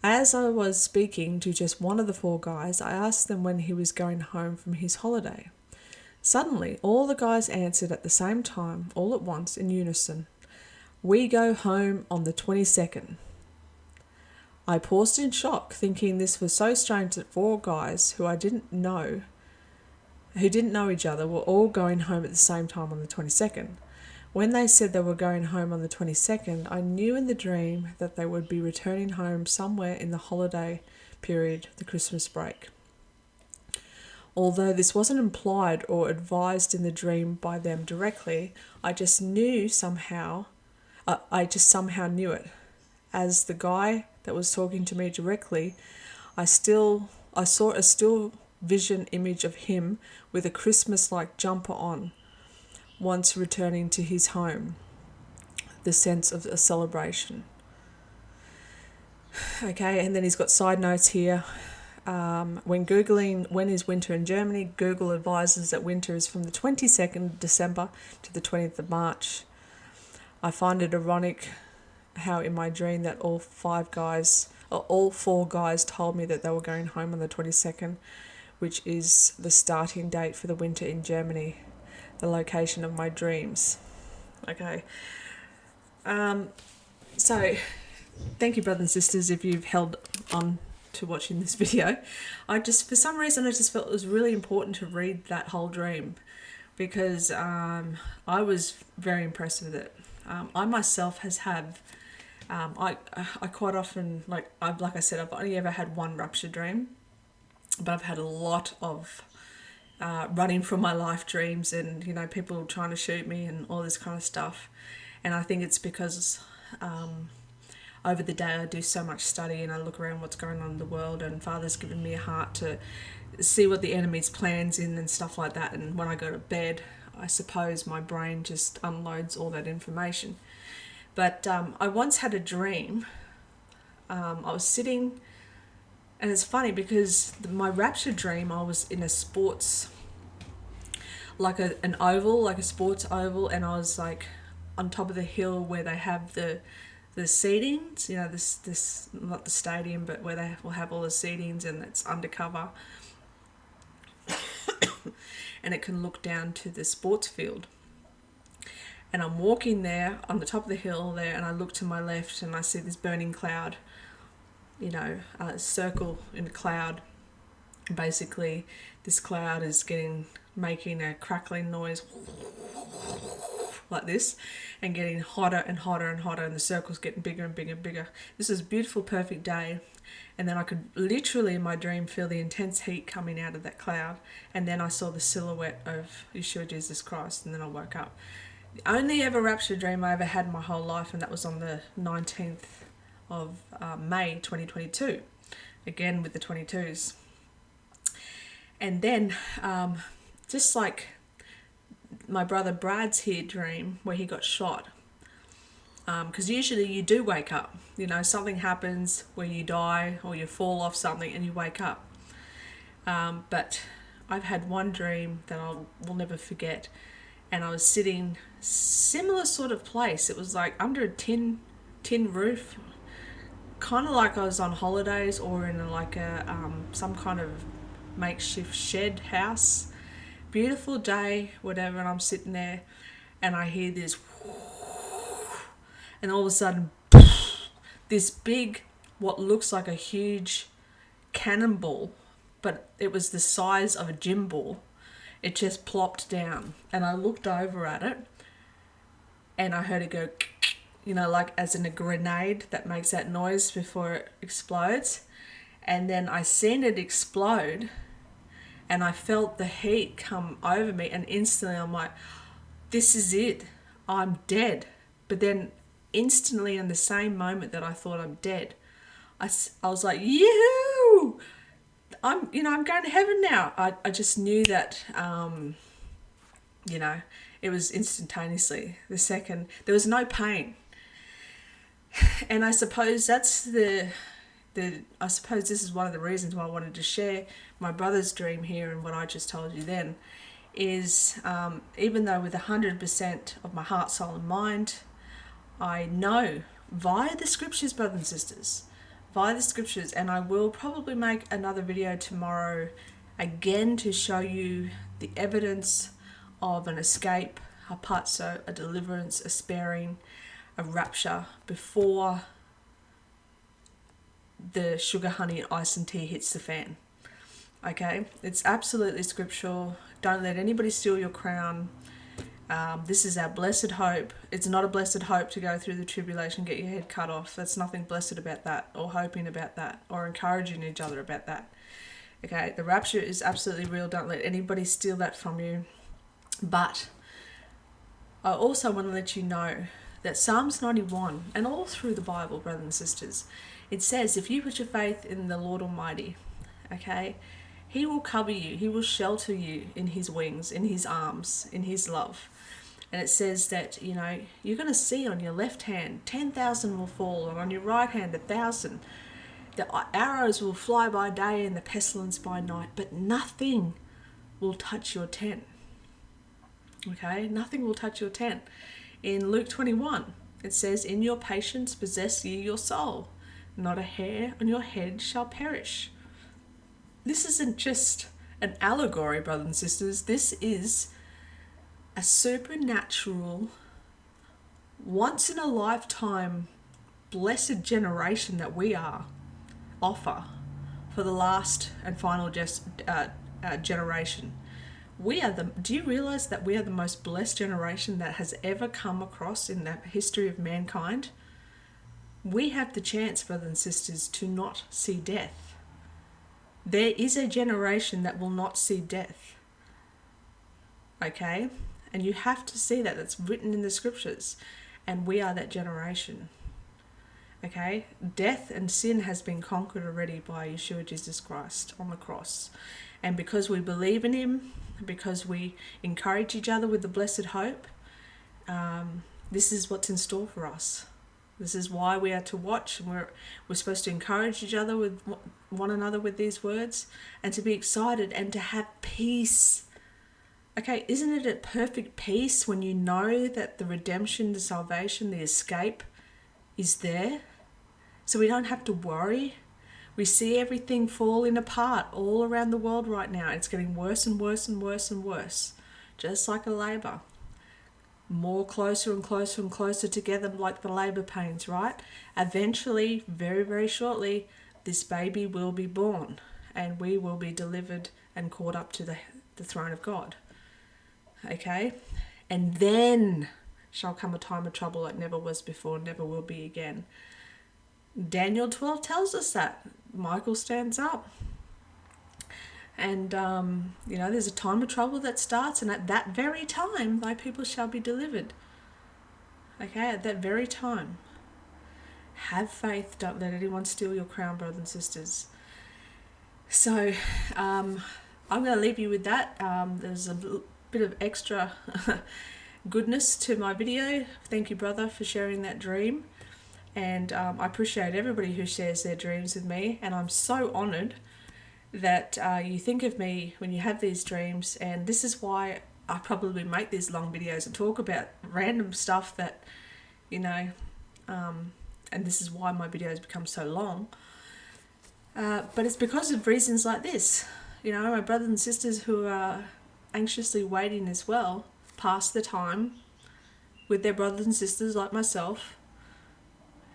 As I was speaking to just one of the 4 guys, I asked them when he was going home from his holiday. Suddenly, all the guys answered at the same time, all at once, in unison, "We go home on the 22nd. I paused in shock, thinking this was so strange that 4 guys who didn't know each other, were all going home at the same time on the 22nd. When they said they were going home on the 22nd, I knew in the dream that they would be returning home somewhere in the holiday period, the Christmas break. Although this wasn't implied or advised in the dream by them directly, I just somehow knew it. As the guy that was talking to me directly, I saw a still vision image of him with a Christmas-like jumper on, once returning to his home, the sense of a celebration. Okay, and then he's got side notes here. When Googling when is winter in Germany, Google advises that winter is from the 22nd of December to the 20th of March. I find it ironic how in my dream that all 4 guys told me that they were going home on the 22nd, which is the starting date for the winter in Germany, the location of my dreams. Okay. So thank you, brothers and sisters, if you've held on to watching this video. For some reason, I just felt it was really important to read that whole dream, because I was very impressed with it. I myself I quite often, like I said, I've only ever had one rapture dream, but I've had a lot of running from my life dreams, and people trying to shoot me and all this kind of stuff. And I think it's because over the day I do so much study and I look around what's going on in the world, and Father's given me a heart to see what the enemy's plans in and stuff like that. And when I go to bed, I suppose my brain just unloads all that information. But I once had a dream. I was sitting, and it's funny because my rapture dream, I was in a sports, like an oval, like a sports oval, and I was like on top of the hill where they have the seatings, this not the stadium, but where they will have all the seatings, and it's undercover. and it can look down to the sports field. And I'm walking there on the top of the hill there, and I look to my left and I see this burning cloud, a circle in a cloud. Basically, this cloud is making a crackling noise like this, and getting hotter and hotter and hotter, and the circle's getting bigger and bigger and bigger. This is a beautiful, perfect day. And then I could literally in my dream feel the intense heat coming out of that cloud. And then I saw the silhouette of Yeshua Jesus Christ, and then I woke up. The only ever rapture dream I ever had in my whole life, and that was on the 19th of May 2022, again with the 22s. And then just like my brother Brad's here dream where he got shot, because usually you do wake up, something happens where you die or you fall off something and you wake up. But I've had one dream that I will never forget, and I was sitting similar sort of place. It was like under a tin roof, kind of like I was on holidays or in like some kind of makeshift shed house. Beautiful day, whatever, and I'm sitting there and I hear this and all of a sudden this big, what looks like a huge cannonball, but it was the size of a gym ball. It just plopped down, and I looked over at it and I heard it go, like as in a grenade that makes that noise before it explodes. And then I seen it explode, and I felt the heat come over me, and instantly I'm like, this is it, I'm dead. But then instantly, in the same moment that I thought I'm dead, I was like, yoo-hoo! I'm going to heaven now. I just knew that, it was instantaneously. The second, there was no pain. And I suppose that's I suppose this is one of the reasons why I wanted to share my brother's dream here, and what I just told you then is, even though with 100% of my heart, soul and mind, I know via the scriptures, brothers and sisters, and I will probably make another video tomorrow again to show you the evidence of an escape, a harpazo, a deliverance, a sparing, a rapture before the sugar, honey, ice and tea hits the fan. Okay, it's absolutely scriptural. Don't let anybody steal your crown. This is our blessed hope. It's not a blessed hope to go through the tribulation, get your head cut off. That's nothing blessed about that, or hoping about that, or encouraging each other about that. Okay, the rapture is absolutely real. Don't let anybody steal that from you. But I also want to let you know that Psalms 91, and all through the Bible, brothers and sisters, it says, if you put your faith in the Lord Almighty, okay, He will cover you. He will shelter you in His wings, in His arms, in His love. And it says that, you're going to see on your left hand, 10,000 will fall, and on your right hand, 1,000. The arrows will fly by day and the pestilence by night, but nothing will touch your tent. Okay, nothing will touch your tent. In Luke 21, it says, in your patience possess ye your soul. Not a hair on your head shall perish. This isn't just an allegory, brothers and sisters. This is a supernatural, once-in-a-lifetime, blessed generation that we offer for the last and final generation. Do you realize that we are the most blessed generation that has ever come across in the history of mankind? We have the chance, brothers and sisters, to not see death. There is a generation that will not see death. Okay? And you have to see that. That's written in the scriptures. And we are that generation. Okay? Death and sin has been conquered already by Yeshua Jesus Christ on the cross. And because we believe in Him, because we encourage each other with the blessed hope, this is what's in store for us. This is why we are to watch, and we're supposed to encourage each other with one another with these words, and to be excited and to have peace. Okay, isn't it a perfect peace when you know that the redemption, the salvation, the escape is there? So we don't have to worry. We see everything falling apart all around the world right now. It's getting worse and worse and worse and worse, just like a labour. More closer and closer and closer together, like the labour pains, right? Eventually, very, very shortly, this baby will be born and we will be delivered and caught up to the throne of God. Okay? And then shall come a time of trouble like never was before, never will be again. Daniel 12 tells us that. Michael stands up. And, there's a time of trouble that starts, and at that very time, thy people shall be delivered. Okay, at that very time. Have faith. Don't let anyone steal your crown, brothers and sisters. So, I'm going to leave you with that. There's a bit of extra goodness to my video. Thank you, brother, for sharing that dream. And I appreciate everybody who shares their dreams with me. And I'm so honoured that you think of me when you have these dreams. And this is why I probably make these long videos and talk about random stuff that, and this is why my videos become so long. But it's because of reasons like this. My brothers and sisters who are anxiously waiting as well, pass the time with their brothers and sisters like myself.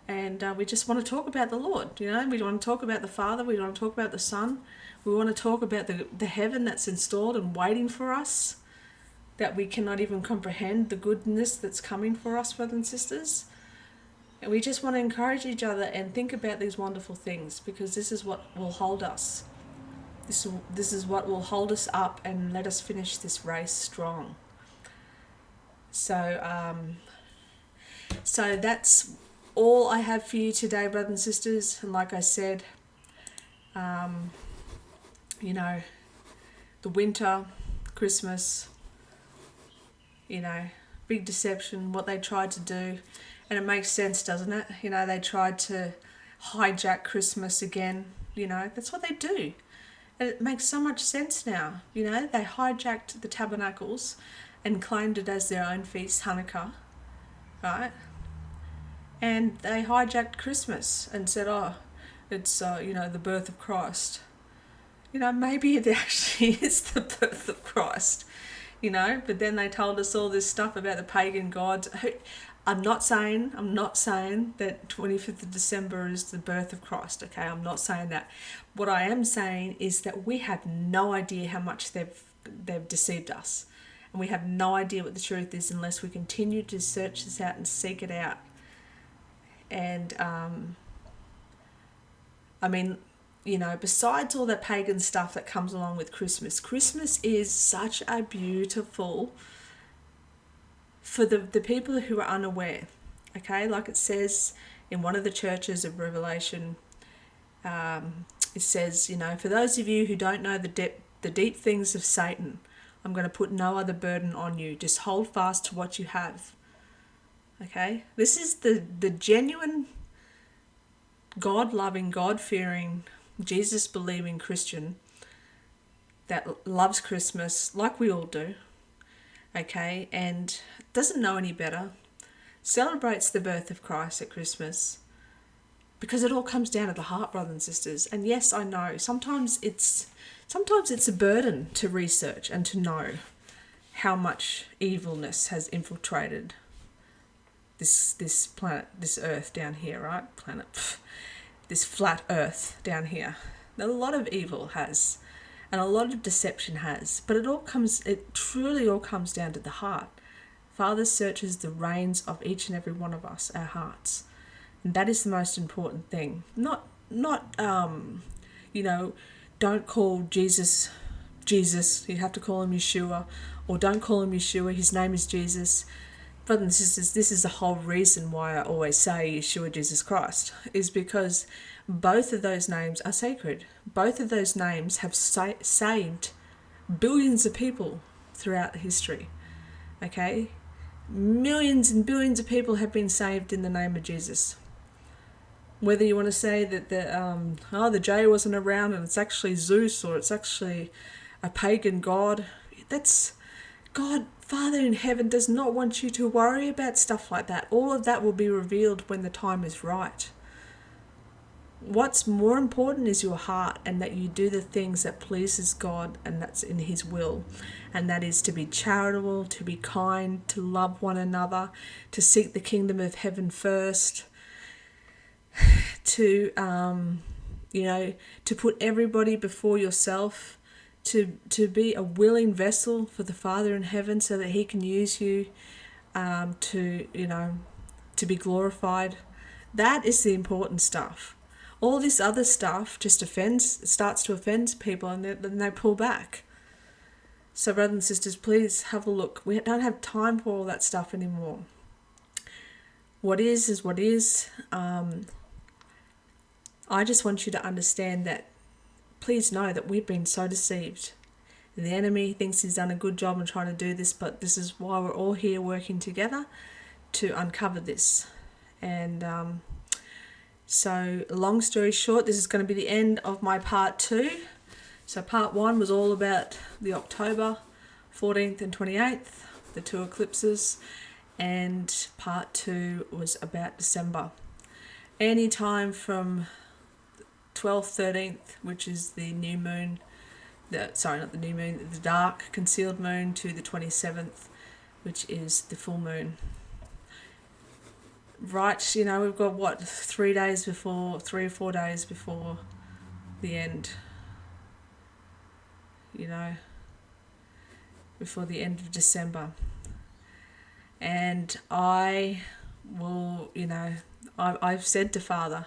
And we just want to talk about the Lord. We want to talk about the Father. We want to talk about the Son. We want to talk about the heaven that's installed and waiting for us, that we cannot even comprehend the goodness that's coming for us, brothers and sisters. And we just want to encourage each other and think about these wonderful things, because this is what will hold us. This is what will hold us up and let us finish this race strong. So that's all I have for you today, brothers and sisters. And like I said, the winter, Christmas, big deception, what they tried to do. And it makes sense, doesn't it? They tried to hijack Christmas again. That's what they do. And it makes so much sense now. They hijacked the tabernacles and claimed it as their own feast, Hanukkah, right? And they hijacked Christmas and said, it's, the birth of Christ. Maybe it actually is the birth of Christ, but then they told us all this stuff about the pagan gods. I'm not saying that 25th of December is the birth of Christ, okay? I'm not saying that. What I am saying is that we have no idea how much they've deceived us. And we have no idea what the truth is unless we continue to search this out and seek it out. And, besides all that pagan stuff that comes along with Christmas, Christmas is such a beautiful, for the people who are unaware, okay? Like it says in one of the churches of Revelation, it says, for those of you who don't know the deep things of Satan, I'm going to put no other burden on you. Just hold fast to what you have. Okay? This is the genuine God-loving, God-fearing, Jesus-believing Christian that loves Christmas like we all do. Okay? And doesn't know any better. Celebrates the birth of Christ at Christmas. Because it all comes down to the heart, brothers and sisters. And yes, I know, sometimes it's a burden to research and to know how much evilness has infiltrated this planet, this earth down here, right? This flat earth down here. A lot of evil has, and a lot of deception has, but it truly all comes down to the heart. Father searches the reins of each and every one of us, our hearts. And that is the most important thing. Not don't call Jesus, you have to call him Yeshua, or don't call him Yeshua, his name is Jesus. Brothers and sisters, this is the whole reason why I always say Yeshua, Jesus Christ, is because both of those names are sacred. Both of those names have saved billions of people throughout history. Okay? Millions and billions of people have been saved in the name of Jesus. Whether you want to say that the J wasn't around and it's actually Zeus, or it's actually a pagan god, that's God, Father in heaven does not want you to worry about stuff like that. All of that will be revealed when the time is right. what's more important is your heart, and that you do the things that pleases God and that's in his will. And that is to be charitable, to be kind, to love one another, to seek the kingdom of heaven first, to, to put everybody before yourself, to be a willing vessel for the Father in heaven so that he can use you to be glorified. That is the important stuff. All this other stuff just starts to offend people, and then they pull back. So brothers and sisters, please have a look. We don't have time for all that stuff anymore. What is what is. I just want you to understand that, please know that we've been so deceived. The enemy thinks he's done a good job in trying to do this, but this is why we're all here working together to uncover this. And so long story short, this is going to be the end of my part 2. So part 1 was all about the October 14th and 28th, the 2 eclipses, and part 2 was about December. Any time from 12th, 13th, which is the new moon, the dark concealed moon, to the 27th, which is the full moon. Right, we've got 3 or 4 days before the end, before the end of December. And I will, I've said to Father,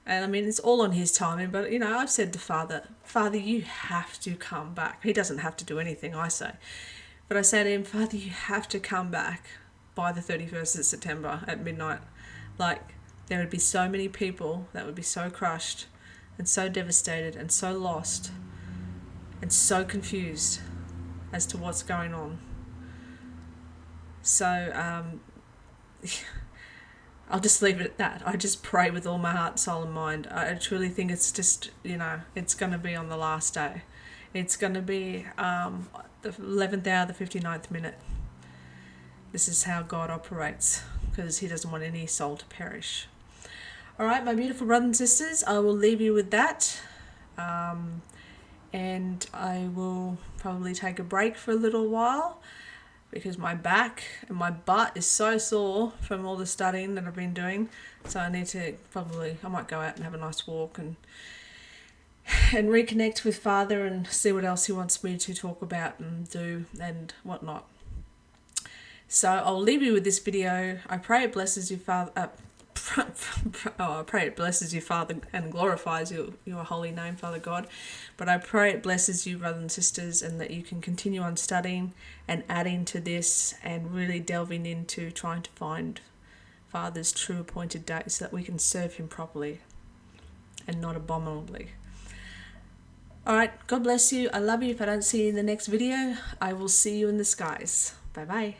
and I mean, it's all on his timing, but, I've said to Father, you have to come back. He doesn't have to do anything, I say. But I say to him, Father, you have to come back by the 31st of September at midnight. Like, there would be so many people that would be so crushed and so devastated and so lost and so confused as to what's going on. So, I'll just leave it at that. I just pray with all my heart, soul and mind. I truly think it's just, it's going to be on the last day. It's going to be the 11th hour, the 59th minute. This is how God operates, because he doesn't want any soul to perish. All right, my beautiful brothers and sisters, I will leave you with that. And I will probably take a break for a little while, because my back and my butt is so sore from all the studying that I've been doing. So I need to I might go out and have a nice walk and reconnect with Father and see what else he wants me to talk about and do and whatnot. So I'll leave you with this video. I pray it blesses you, Father. I pray it blesses you, Father, and glorifies your holy name, Father God. But I pray it blesses you, brothers and sisters, and that you can continue on studying and adding to this and really delving into trying to find Father's true appointed date so that we can serve him properly and not abominably. All right, God bless you. I love you. If I don't see you in the next video, I will see you in the skies. Bye-bye.